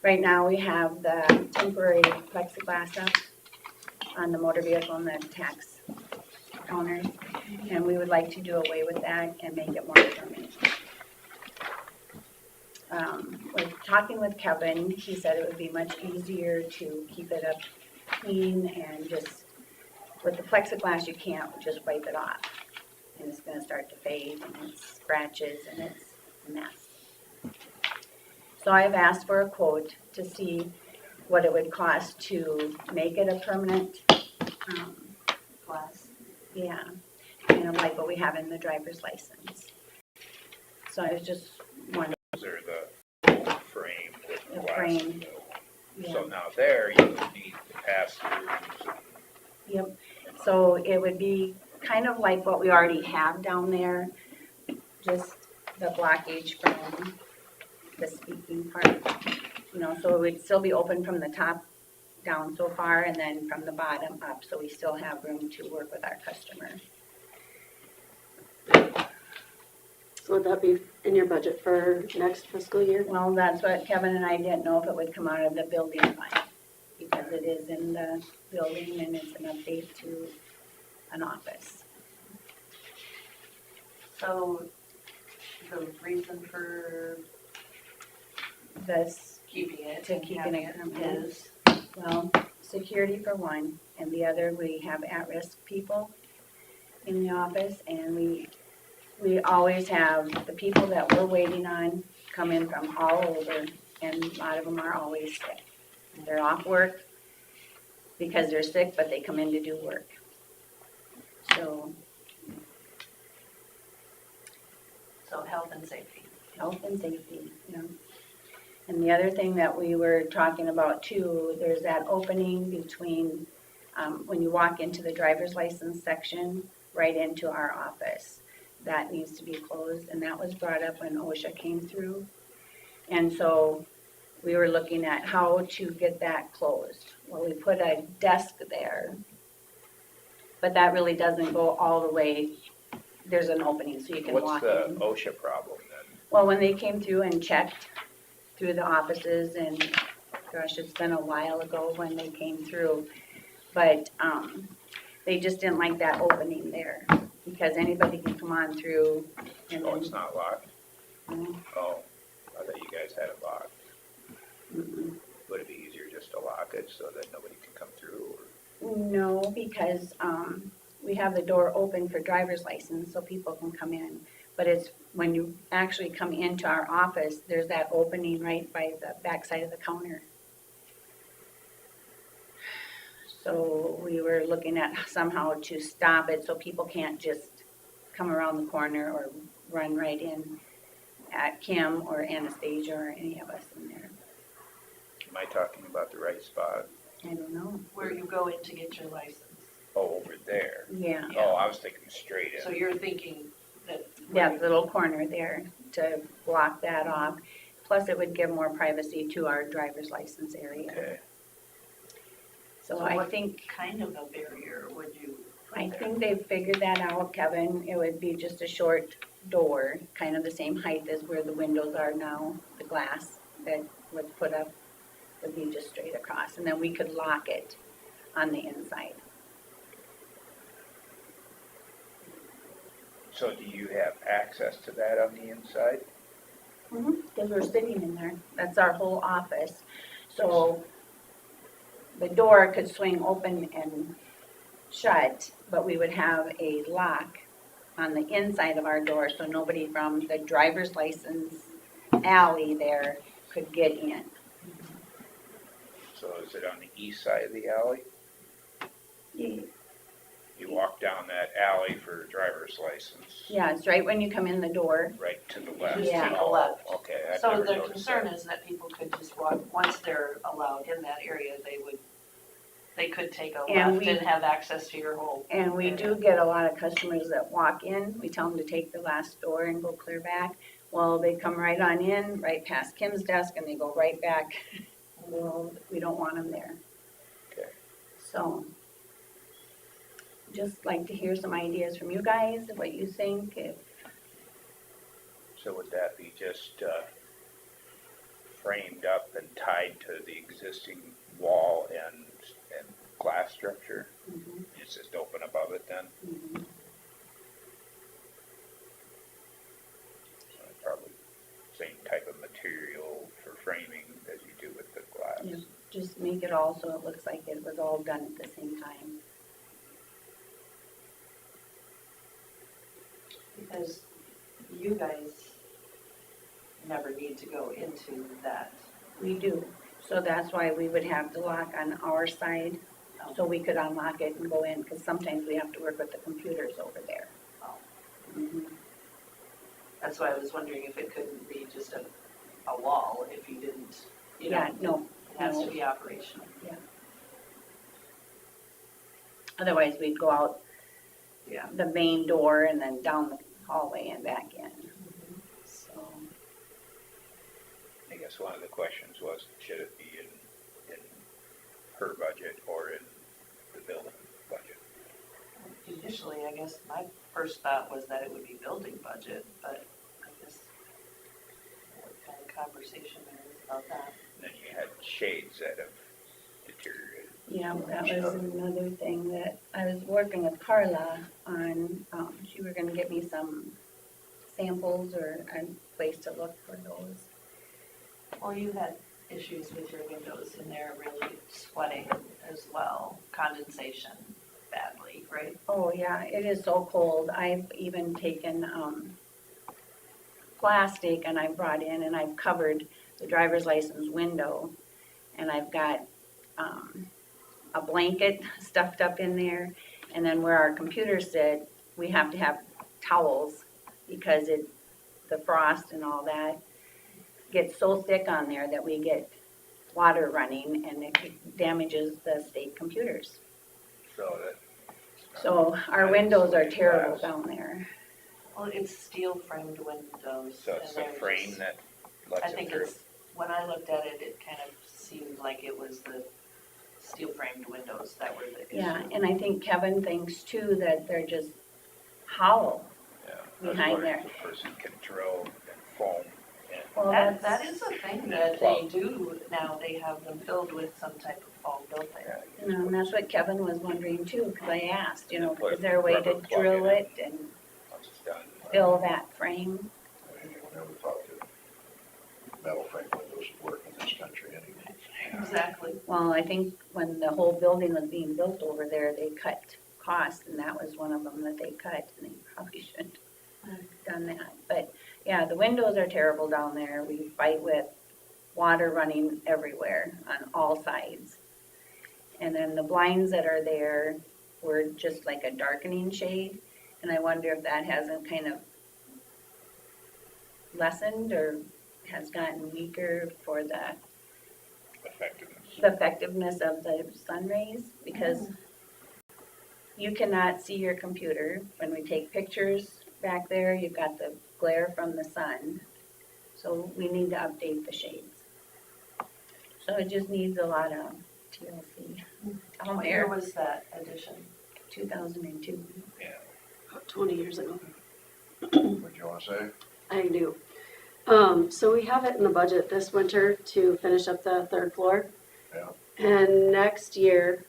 Right now, we have the temporary plexiglass up on the motor vehicle and the tax counters, and we would like to do away with that and make it more permanent. We're talking with Kevin. He said it would be much easier to keep it up clean and just, with the plexiglass, you can't just wipe it off. And it's gonna start to fade and it's scratches and it's a mess. So I've asked for a quote to see what it would cost to make it a permanent, Glass. yeah, kind of like what we have in the driver's license. So I was just wondering, Those are the old frame with The glass. frame. yeah. So now there, you would need the pass-throughs. Yep, so it would be kind of like what we already have down there, just the blockage from the speaking part. You know, so it would still be open from the top down so far and then from the bottom up, so we still have room to work with our customer. So would that be in your budget for next fiscal year? Well, that's what Kevin and I didn't know if it would come out of the building fund, because it is in the building and it's an update to an office. So the reason for This, keeping it To and keeping having it it permanent. is, well, security for one, and the other, we have at-risk people in the office, and we always have the people that we're waiting on come in from all over, and a lot of them are always sick. They're off work because they're sick, but they come in to do work. So, so health and safety. health and safety, you know. And the other thing that we were talking about too, there's that opening between, when you walk into the driver's license section, right into our office. That needs to be closed, and that was brought up when OSHA came through. And so we were looking at how to get that closed. Well, we put a desk there, but that really doesn't go all the way. There's an opening so you can What's walk the in. OSHA problem then? Well, when they came through and checked through the offices, and gosh, it's been a while ago when they came through, but they just didn't like that opening there, because anybody can come on through and Oh, then, it's not locked? mm, Oh, I thought you guys had it locked. mm-mm. Would it be easier just to lock it so that nobody can come through? No, because we have the door open for driver's license so people can come in. But it's when you actually come into our office, there's that opening right by the back side of the counter. So we were looking at somehow to stop it so people can't just come around the corner or run right in at Kim or Anastasia or any of us in there. Am I talking about the right spot? I don't know. Where you go in to get your license. Oh, over there. Yeah, Oh, I was thinking straight So in. you're thinking that. that little corner there to block that off. Plus it would give more privacy to our driver's license area. Okay. So So I what think, kind of a barrier would you put I there? think they've figured that out, Kevin. It would be just a short door, kind of the same height as where the windows are now, the glass that was put up would be just straight across. And then we could lock it on the inside. So do you have access to that on the inside? Because we're sitting in there. That's our whole office. So the door could swing open and shut, but we would have a lock on the inside of our door so nobody from the driver's license alley there could get in. So is it on the east side of the alley? You walk down that alley for a driver's license, Yeah, it's right when you come in the door. right to the left. Just Yeah. take a left. Okay, I've So never the noticed concern that. is that people could just walk, once they're allowed in that area, they could take a And left we- and have access to your whole. And we do get a lot of customers that walk in. We tell them to take the last door and go clear back. Well, they come right on in, right past Kim's desk, and they go right back. Well, we don't want them there. Okay. So, just like to hear some ideas from you guys, what you think. So would that be just framed up and tied to the existing wall and glass structure? Mhm, It's just open above it then? mhm. So probably same type of material for framing as you do with the glass. Yeah. Just make it all so it looks like it was all done at the same time. Because you guys never need to go into that. We do. So that's why we would have the lock on our side, so we could unlock it and go in, because sometimes we have to work with the computers over there. Oh. Mhm. That's why I was wondering if it couldn't be just a wall if you didn't, you know, Yeah, no, it has to be operational. otherwise we'd go out Yeah. the main door and then down the hallway and back in, so. I guess one of the questions was, should it be in her budget or in the building budget? Initially, I guess my first thought was that it would be building budget, but I guess what kind of conversation there is about that. And then you had shades that have deteriorated. Yeah, that was another thing that I was working with Carla on, she were gonna get me some samples or a place to look for those. Well, you had issues with your windows in there really sweating as well, condensation badly, right? Oh, yeah, it is so cold. I've even taken, plastic and I've brought in and I've covered the driver's license window. And I've got, a blanket stuffed up in there. And then where our computer sit, we have to have towels because the frost and all that gets so thick on there that we get water running and it damages the state computers. So that. So our windows are terrible down there. Well, it's steel framed windows. So it's the and they're frame just- that lets I it think through? it's, when I looked at it, it kind of seemed like it was the steel framed windows that were the issue. Yeah, and I think Kevin thinks too that they're just hollow. Yeah. I was Behind wondering there. if the person can drill and foam and. Well, That that's, is a thing that they do now, they have them filled with some type of foam, don't they? and that's what Kevin was wondering too, because I asked, Put is there a way to rubber plug drill in it and Once it's done. fill that frame? Anyone ever thought that metal frame windows would work in this country anyway? Exactly. Well, I think when the whole building was being built over there, they cut costs, and that was one of them that they cut, and they probably shouldn't have done that. But, yeah, the windows are terrible down there. We fight with water running everywhere on all sides. And then the blinds that are there were just like a darkening shade, and I wonder if that hasn't kind of lessened or has gotten weaker for the effectiveness of the sun rays, because you cannot see your computer. When we take pictures back there, you've got the glare from the sun. So we need to update the shades. So it just needs a lot of TLC down What year there, was that addition? 2002. About 20 years ago. What do you wanna say? I do. So we have it in the budget this winter to finish up the third floor. Yeah. And next year,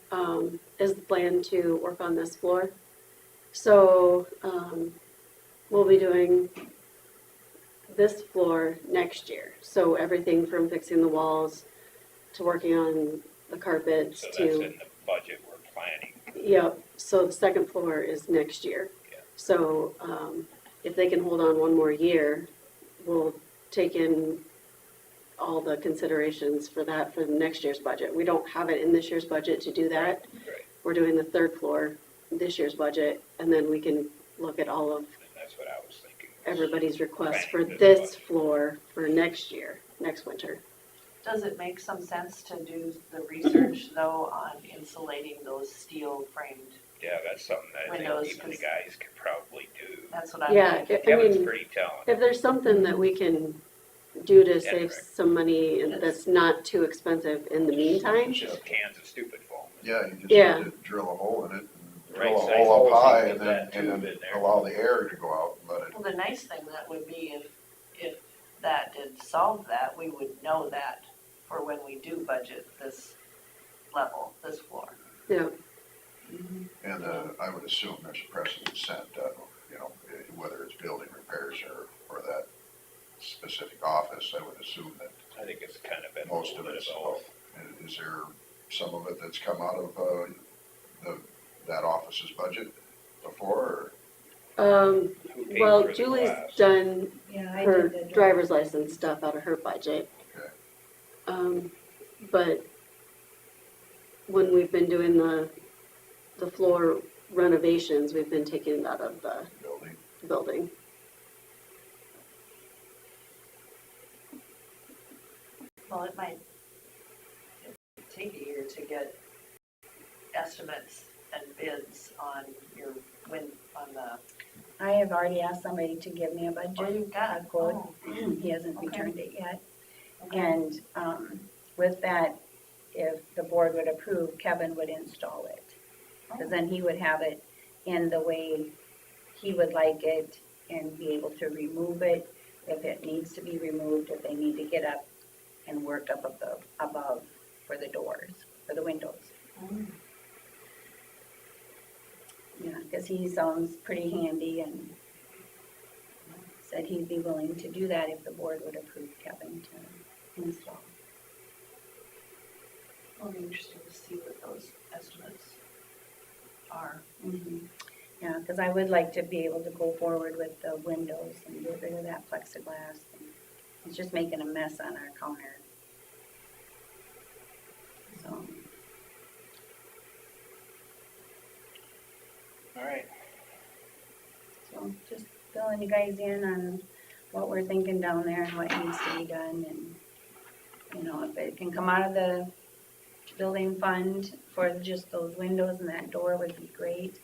is the plan to work on this floor. So, we'll be doing this floor next year. So everything from fixing the walls to working on the carpets So to. that's in the budget we're planning. Yep, so the second floor is next year. Yeah. So, if they can hold on one more year, we'll take in all the considerations for that for next year's budget. We don't have it in this year's budget to do that. Right. We're doing the third floor, this year's budget, and then we can look at all of And that's what I was thinking. everybody's requests for Planning this budget. floor for next year, next winter. Does it make some sense to do the research though on insulating those steel framed? Yeah, that's something that I Windows, think even the 'cause- guys could probably do. That's what I'm Yeah, thinking. I Kevin's mean, pretty talented. if there's something that we can do to Yeah, save right. some money and that's not too expensive in the meantime, It's just cans of stupid foam. Yeah, you just Yeah. need to drill a hole in it, and Right drill a size hole holes, up high, you and get then, that tube in there. allow the air to go out and let it. Well, the nice thing that would be if that did solve that, we would know that for when we do budget this level, this floor. yeah. And I would assume there's a precedent set, you know, whether it's building repairs or that specific office, I would assume that I think it's kind of been a most little of bit it's, of both. is there some of it that's come out of that office's budget before, or? Who paid Well, for the Julie's glass? done Yeah, I her did the driver's license stuff out of her budget. Okay. But when we've been doing the floor renovations, we've been taking it out of the Building. building. Well, it might take a year to get estimates and bids on on the. I have already asked somebody to give me a budget. Oh, you've got a quote. oh, He hasn't Okay. returned it yet. okay. And with that, if the board would approve, Kevin would install it. Because then he would have it in the way he would like it and be able to remove it if it needs to be removed, if they need to get up and work up above for the doors, for the windows. Mm. Yeah, because he sounds pretty handy and said he'd be willing to do that if the board would approve Kevin to install. It'll be interesting to see what those estimates are. Mhm. Yeah, because I would like to be able to go forward with the windows and get rid of that plexiglass. It's just making a mess on our counter. So, All right. so just filling you guys in on what we're thinking down there and what needs to be done. And, you know, if it can come out of the building fund for just those windows and that door would be great.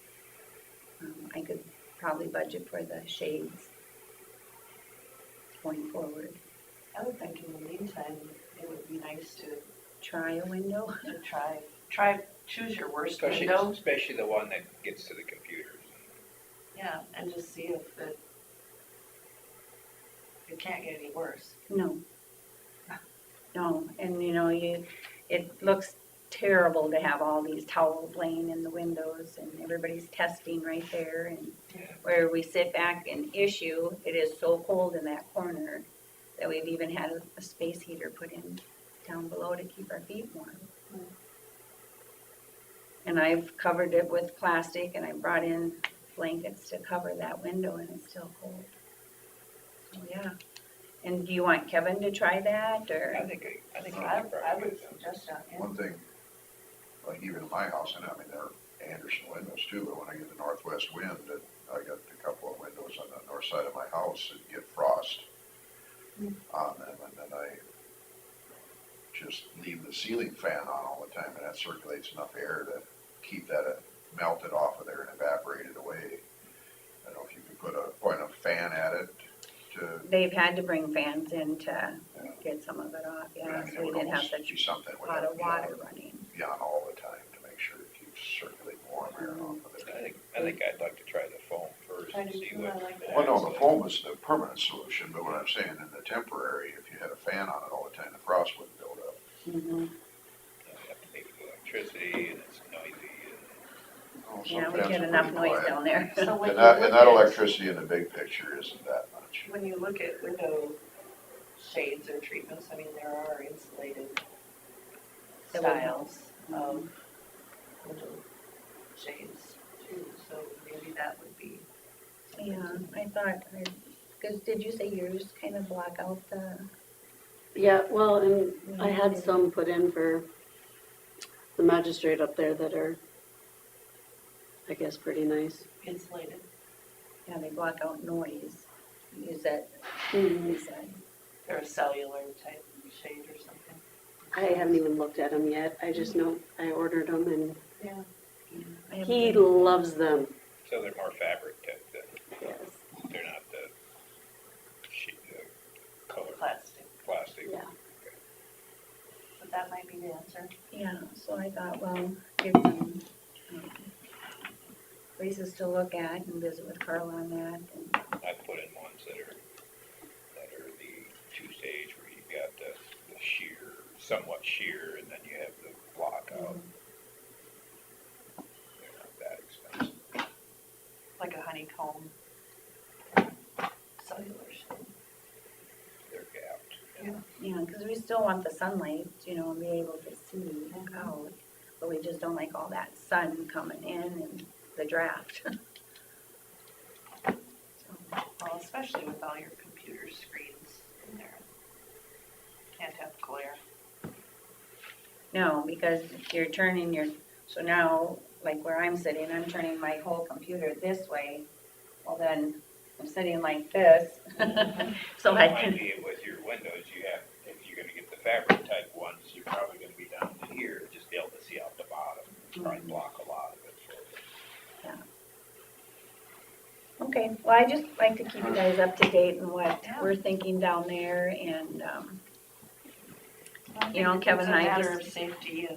I could probably budget for the shades going forward. I would think in the meantime, it would be nice to Try a window. choose your worst Especially, window. especially the one that gets to the computers. Yeah, and just see if it can't get any worse. No. No, and you know, it looks terrible to have all these towels laying in the windows and everybody's testing right there and where we sit back and issue, it is so cold in that corner that we've even had a space heater put in down below to keep our feet warm. And I've covered it with plastic and I brought in blankets to cover that window and it's still cold. So, yeah. And do you want Kevin to try that or? I think I he would probably does. suggest that, yeah. One thing, like even in my house, and I mean, they're Anderson windows too, but when I get the northwest wind, I got a couple of windows on the north side of my house that get frost on them, and then I just leave the ceiling fan on all the time, and that circulates enough air to keep that melted off of there and evaporated away. I don't know if you could point a fan at it to. They've had to bring fans in to get some of it off, I yeah, mean, so it we would didn't have almost such be something a would lot have of to water running. be on all the time to make sure it keeps circulating warm air off of it. I think I'd like to try the foam first I and do see too, what. I like that. Well, no, the foam is the permanent solution, but what I'm saying, in the temporary, if you had a fan on it all the time, the frost wouldn't build up. Mhm. You have to pay for electricity and it's noisy Oh, Yeah, some we fans get are enough pretty noise quiet. down there. So when And you that, look and that at- electricity in the big picture isn't that much. When you look at window shades or treatments, I mean, there are insulated That would styles of window shades too, so maybe that would be. Yeah, I thought, because did you say yours kind of block out the? Yeah, well, and I had some put in for the magistrate up there that are, I guess, pretty nice. Insulated. Yeah, they block out noise. Is that, Mhm. is that? They're a cellular type shade or something. I haven't even looked at them yet. I just know I ordered them and Yeah. I haven't he been- loves them. and so they're more fabric type than, Yes. they're not the color Plastic, plastic. Yeah. but that might be the answer. Yeah, so I thought, well, give them places to look at and visit with Carl on that. And I put in ones that are the two-stage where you've got the sheer, somewhat sheer, and then you have the block out. They're not that expensive. Like a honeycomb cellular shade. They're gapped. Yeah, because we still want the sunlight, you know, and be able to see out, but we just don't like all that sun coming in and the draft. So, Well, especially with all your computer screens in there. Can't have glare. No, because you're turning your, so now, like where I'm sitting, I'm turning my whole computer this way. Well, then I'm sitting like this, so I That might can, be it with your windows, you have, if you're gonna get the fabric type ones, you're probably gonna be down to here, just be able to see out the bottom. Probably block a lot of it for you. okay, well, I just like to keep you guys up to date on what we're thinking down there and, you know, Kevin and I It's a matter just- of safety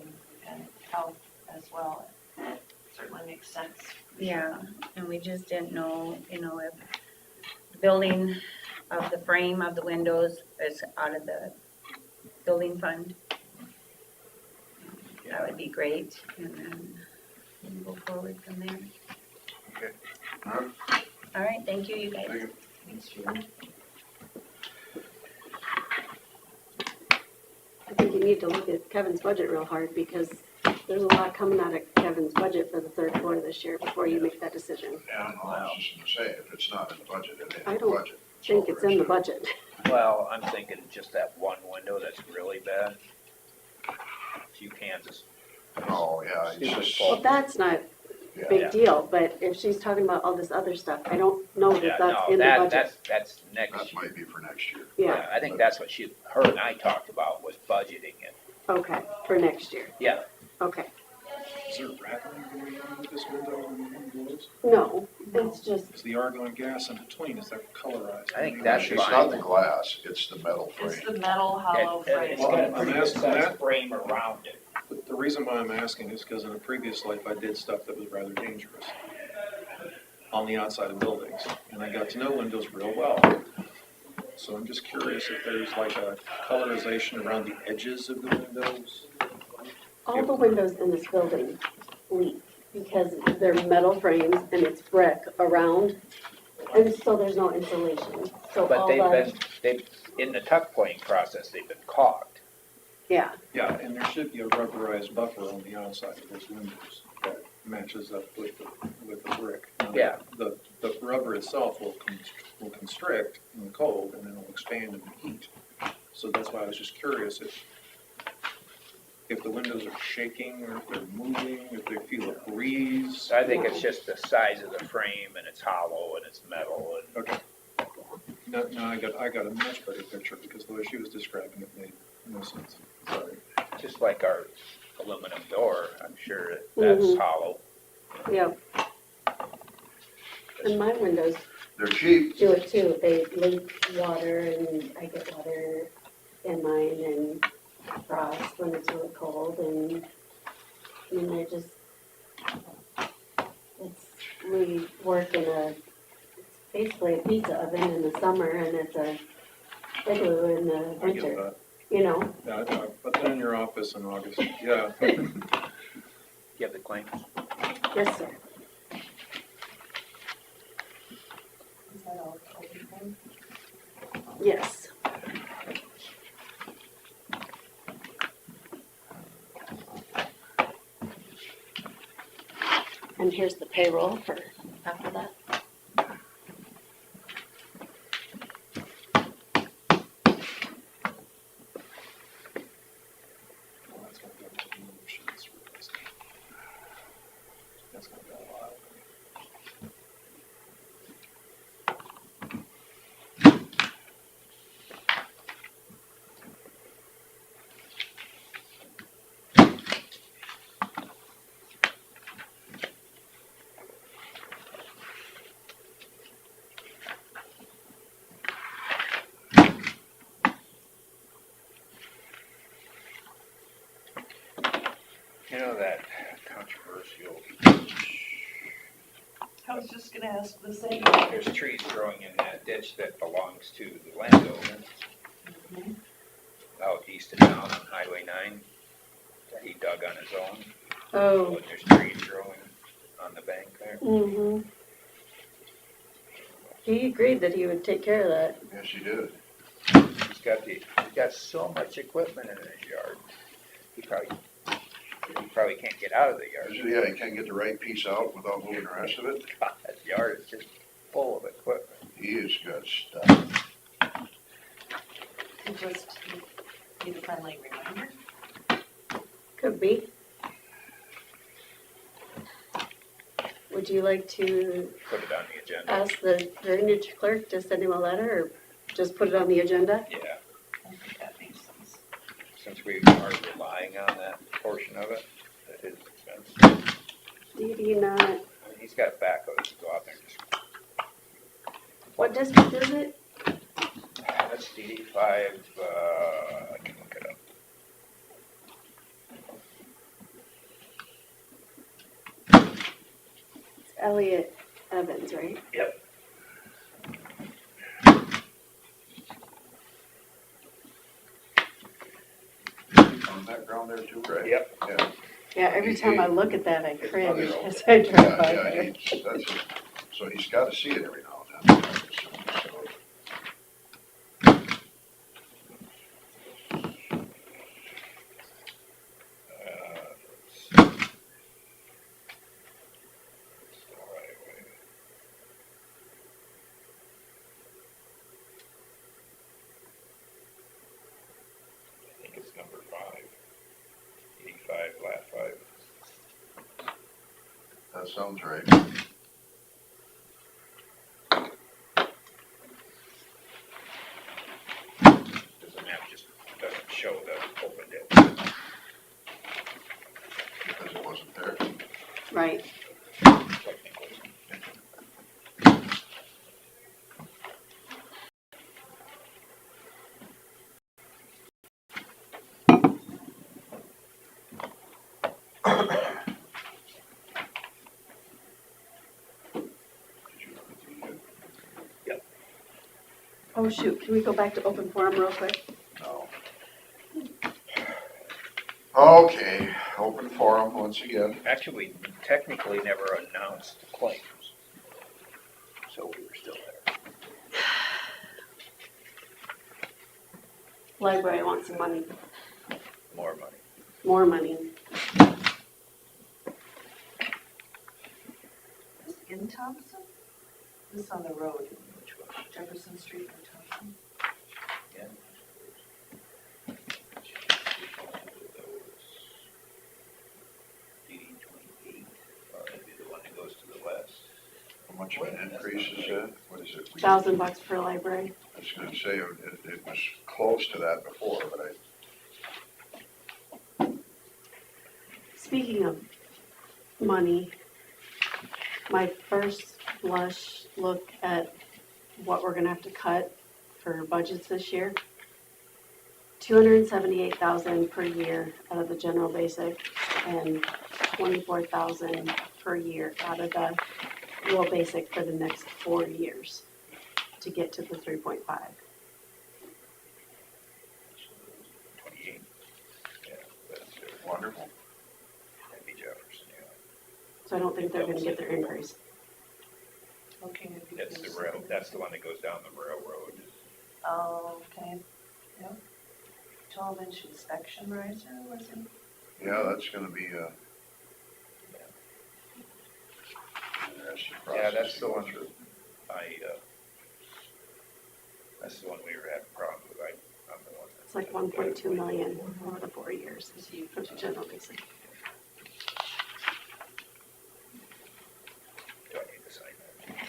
and health as well. It certainly makes sense. for yeah, sure. and we just didn't know, you know, if the building of the frame of the windows is out of the building fund. That would be great, and then we can go forward from there. Okay. All right, All right, thank you, you guys. thank you. Thanks, Julie. I think you need to look at Kevin's budget real hard because there's a lot coming out of Kevin's budget for the third floor this year before you make that decision. Yeah, I was just gonna say, if it's not in the budget, it ain't I in the don't budget. I think it's in the budget. Well, I'm thinking just that one window that's really bad. A few Kansas. Oh, yeah, it's Stupid just, Well, that's not a yeah. big deal, but if she's talking about all this other stuff, I don't know Yeah, that that's no, in the budget. that's next That year. might be for next year. Yeah, I think that's what her and I talked about was budgeting it. okay, for next year. Yeah. Okay, Is there wrapping going on with this window and windows? no, it's just, Is the argon gas in between, is that colorized? I think No, that's It's fine. not the glass, it's the metal It's frame. the metal hollow frame. Well, I'm asking that- frame around it. The reason why I'm asking is because in a previous life, I did stuff that was rather dangerous on the outside of buildings, and I got to know windows real well. So I'm just curious if there's like a colorization around the edges of the windows. all the windows in this building leak because they're metal frames and it's brick around. And so there's no insulation. So But all Oh, in the tuck pointing process, they've been caulked. yeah, Yeah, and there should be a rubberized buffer on the outside of those windows that matches up with the brick. Now, Yeah. The rubber itself will constrict in the cold and then it'll expand in the heat. So that's why I was just curious if the windows are shaking or if they're moving, if they feel a breeze. So I think it's just the size of the frame and it's hollow and it's metal and. Okay. No, I got a much better picture because the way she was describing it made no sense. Sorry. Just like our aluminum door, I'm sure that's Mhm. hollow. yeah. And my windows They're cheap, do it too. They leak water and I get water in mine and frost when it's really cold and I just, we work in it's basically a pizza oven in the summer and it's a igloo in the I get winter, that. you know? Yeah, I've been in your office in August, yeah. You have the claim? Yes, sir. Is that all open frame? Yes. And here's the payroll for after that. Well, that's gonna go to the move sheets for this. That's gonna be a while. You know that controversial, I was just gonna ask the same. there's trees growing in that ditch that belongs to the landowner out east of town on Highway 9 that he dug on his own. Oh. And there's trees growing on the bank there. Mm-hmm. He agreed that he would take care of that. yes, you did. He's got so much equipment in his yard. He probably can't get out of the yard. Yeah, you can't get the right piece out without moving the rest of it. God, that yard is just full of equipment. He has got stuff. It just need a friendly reminder. Could be. Would you like to Put it on the agenda. ask the drainage clerk to send him a letter or just put it on the agenda? Yeah, I think that makes sense. since we are relying on that portion of it, at his expense. DD not, I mean, he's got backhoes to go out there and just, what district is it? that's DD five, I can look it up. It's Elliot Evans, right? Yep. On that ground there too, right? Yep. Yeah. Yeah, every time I look at that, I cringe It's as I drive by Yeah, there. that's, so he's gotta see it every now and then. So, I think it's number 5, 85, lat 5. that sounds right. Because the map just doesn't show the open ditch. Because it wasn't there. Right. Technically. Did you look at the, Oh, shoot, can we go back to open forum real quick? no. Okay, open forum once again. Actually, we technically never announced claims, so we were still there. Library wants some money, More money. more money. Is it in Thompson? This is on the road, Which one? Jefferson Street or Thompson. Yeah. DD 28, that'd be the one that goes to the west. How much of an increase is that? What is it? $1,000 per library. I was gonna say, it was close to that before, but Speaking of money, my first blush look at what we're gonna have to cut for budgets this year. $278,000 per year out of the general basic and $24,000 per year out of the rural basic for the next 4 years to get to the 3.5. 28. Yeah, that's wonderful. that'd be Jefferson, yeah. So I don't think they're gonna get their increase. Looking at That's the rail, that's the one that goes down the railroad. Oh, okay, yep. 12-inch inspection riser, was it? Yeah, that's gonna be a interesting process. Yeah, that's to the go one through. That's the one we were having problems with, I'm the one. It's like 1.2 million over the 4 years for the general basic. Do I need to sign that?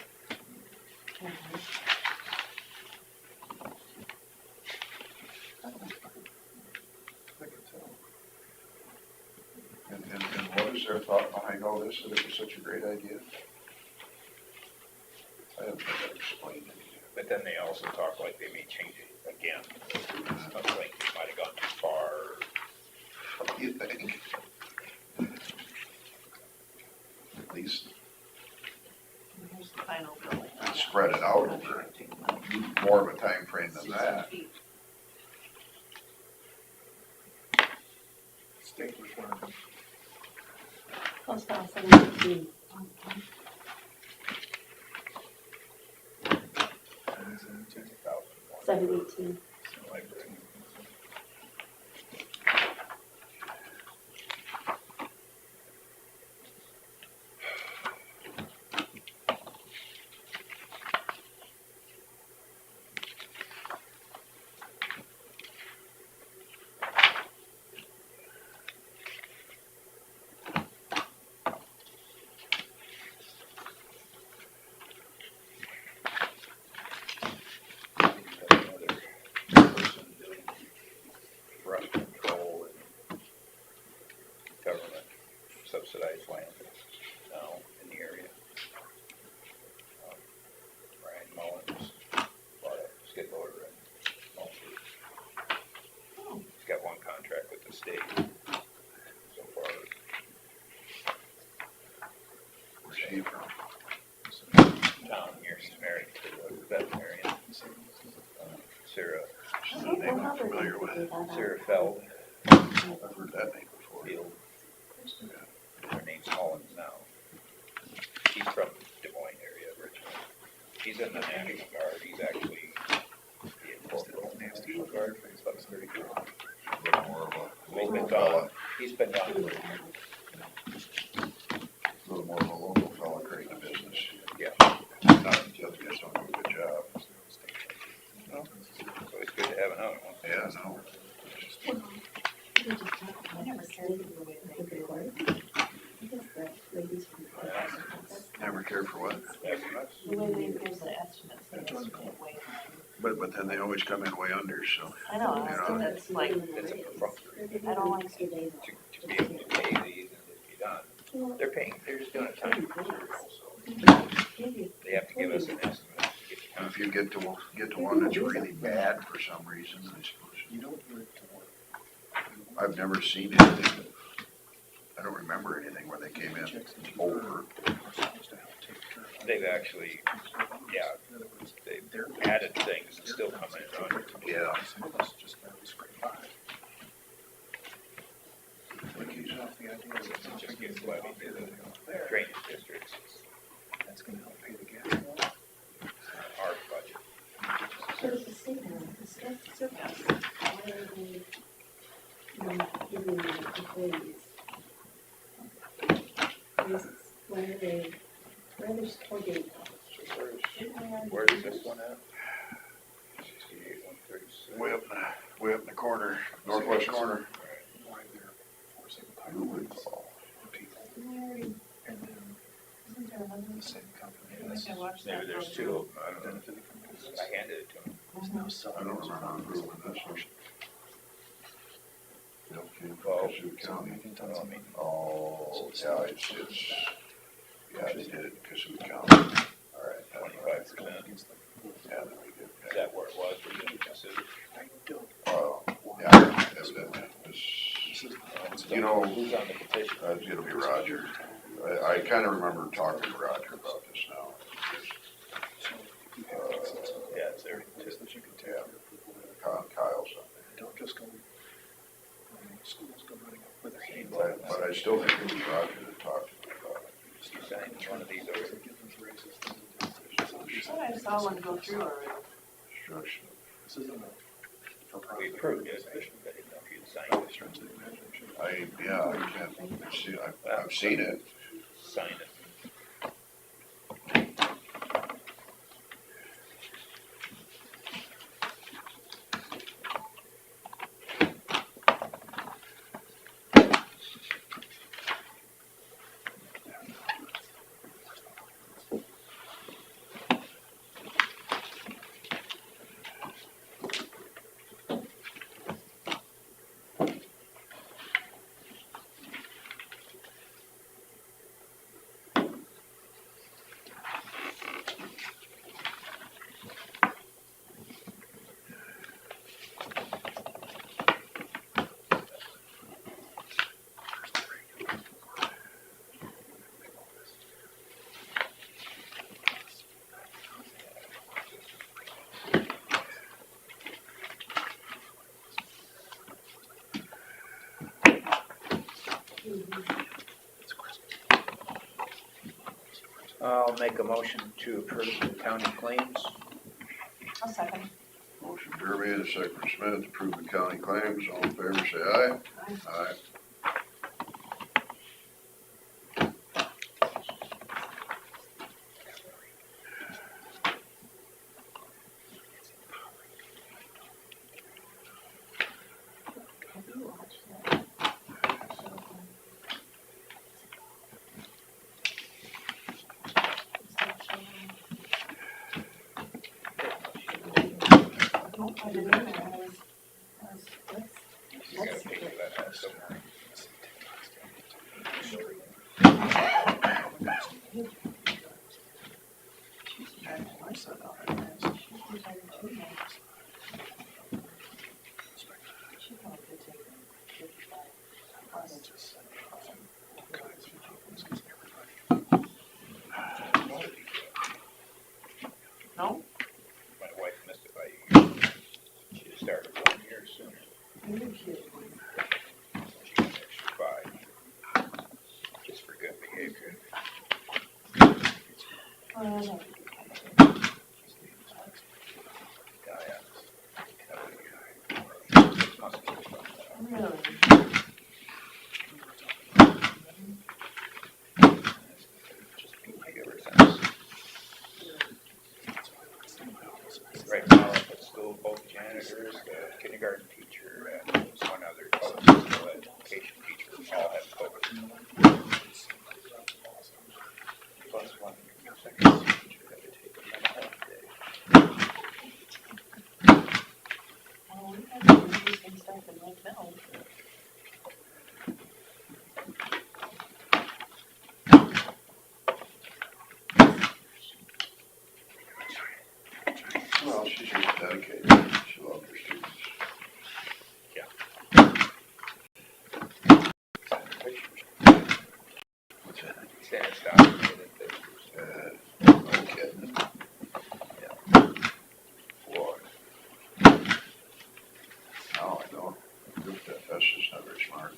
I can tell. And what is their thought behind all this, that it was such a great idea? I haven't heard that explained to me yet. But then they also talk like they may change it again. Stuff like it might have gone too far. What do you think? At least Here's the final building. spread it out over more of a time frame than 16 that. feet. State requirement. Close to 718. 718. he from? Town here, he's married to a veterinarian, Sarah, It's not a name I'm familiar with. Sarah Feld, I've heard that name before. Field. Her name's Hollins now. He's from Des Moines area originally. He's in the National Guard, he's actually the corporal in the National Guard, he's about 32. A little more of a He's been local gone, fella. he's been gone for, A little more of a local fella creating a business. yeah. Not the other guys don't do a good job. So it's good to have another one. Yeah, no. I never cared for the way they do it. Never cared for what? The way they appraise the estimates, they estimate way high. But then they always come in way under, so. I know, You know. that's like, It's a perfunctory I don't like to be able to pay these and to be done. They're paying, they're just doing a time critical, so they have to give us an estimate to get the And if you get to one that's really bad for some reason, I suppose. You don't do it to work. I've never seen anything. I don't remember anything where they came in over. They've actually, yeah, they've added things and still come in under. Yeah. Just scrape by. Like he's, It just gets levied to the drainage districts, That's gonna help pay the gas. our budget. So does the state now, the state surplus, why are they not giving the employees raises? Why are they supporting? Where is this one at? 68, 136. way up in the corner, northwest corner. Why they're forcing Who would call? people, and then the same company. Maybe there's two of them, I don't know. Benefiting from business. I handed it to him. There's no selling. I don't remember who in this one. Bill came Well, from Cassuth County. I mean, Oh, yeah, it's, yeah, they did it in Cassuth County. All right. 25%. Yeah, then we did. Is that where it was, were you considered? I don't. Yeah, evidently. You know, Who's on the petition? it's gonna be Roger. I kinda remember talking to Roger about this now. Yeah, it's there. Just that you can take Yeah. your people there. Kyle something. Don't just go, schools go running up with their hands. But I still think it was Roger that talked to me about it. You signed one of these over. I thought I saw one go through already. Construction. This isn't a for We profit. approved it, I didn't know if you'd signed it. I can't see, I've seen it. Sign it. I'll make a motion to approve the county claims. I'll second. Motion Derby and a second for Smith, approve the county claims. All in favor, say aye. Aye. Aye. Nope, I didn't either. You gotta pay for that house somewhere. Really? Right now, at the school, both janitors, the kindergarten teacher, and one other physical education teacher all have COVID. Plus one second teacher had to take a mental health day. Well, we have some interesting stuff in Lake Mills. Well, she's just dedicated. She loved her students. What's that? Stands documented pictures. No kidding. Boy. No, I don't. That's just not very smart.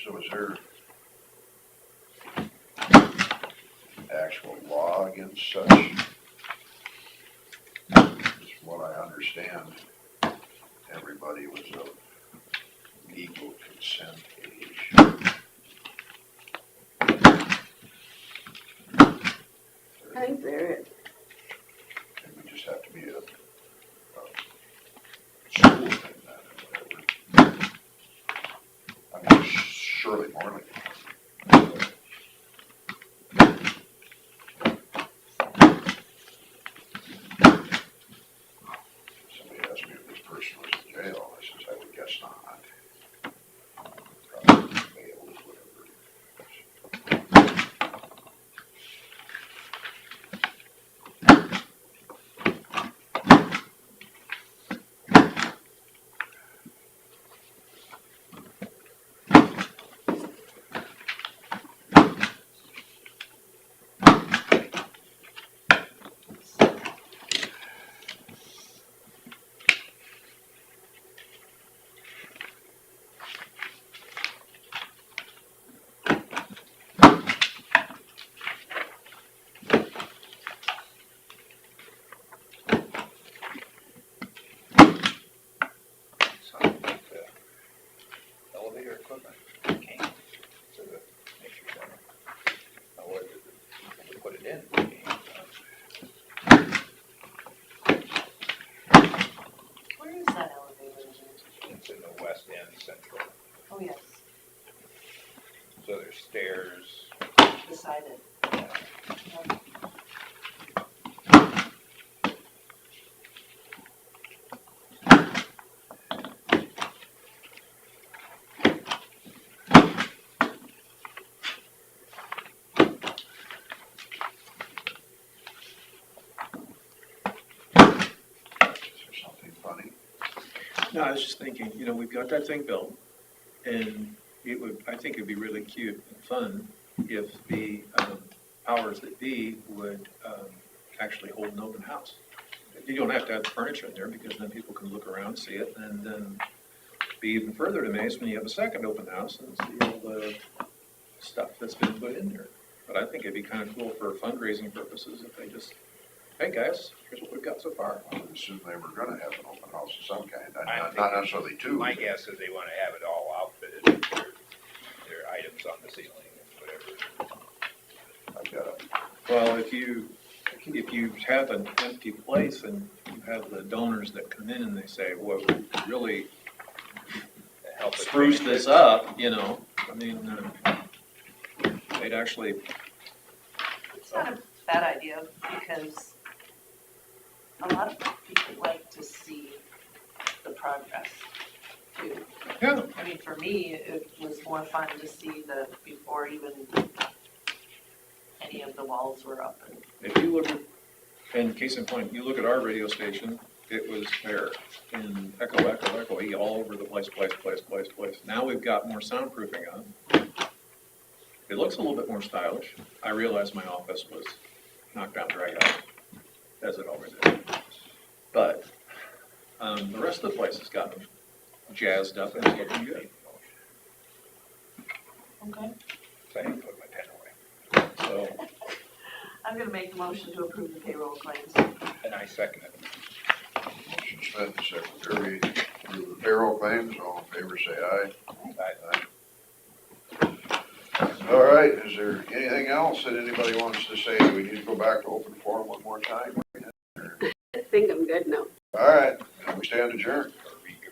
So is there actual law against such? From what I understand, everybody was of legal consent age. I think there, And we just have to be a school thing then, or whatever. I mean, surely more like. Somebody asked me if this person was in jail, I says, I would guess not. Probably bail is whatever. Some of the elevator equipment came to the nature center. Now, whether the people who put it in came, Where is that elevator? it's in the west end central. Oh, yes, So there's stairs. beside it. Is there something funny? No, I was just thinking, we've got that thing built, and I think it'd be really cute and fun if the powers that be would actually hold an open house. You don't have to have the furniture in there, because then people can look around, see it, and then be even further amazed when you have a second open house and see all the stuff that's been put in there. But I think it'd be kind of cool for fundraising purposes if they just, hey guys, here's what we've got so far. I would assume they were gonna have an open house of some kind, I not think- necessarily two. My guess is they want to have it all outfitted, their items on the ceiling and whatever. I've got a Well, if you have an empty place and you have the donors that come in and they say, well, we really to help it spruce finish this it. up, I mean, they'd actually, It's not a bad idea, because a lot of people like to see the progress too. yeah, I mean, for me, it was more fun to see the, before even any of the walls were up and. if you look at, and case in point, you look at our radio station, it was there in echo, echo, echo, all over the place. Now we've got more soundproofing on. It looks a little bit more stylish. I realized my office was knocked down, dragged out, as it always is. But the rest of the place has gotten jazzed up and it's looking good. Okay. So I didn't put my pen away. So, I'm gonna make a motion to approve the payroll claims. And I second it. Motion's been second, Kirby, approve the payroll claims, all in favor say aye. All right, is there anything else that anybody wants to say? Do we need to go back to open forum one more time? I think I'm good now. All right, we stand adjourned.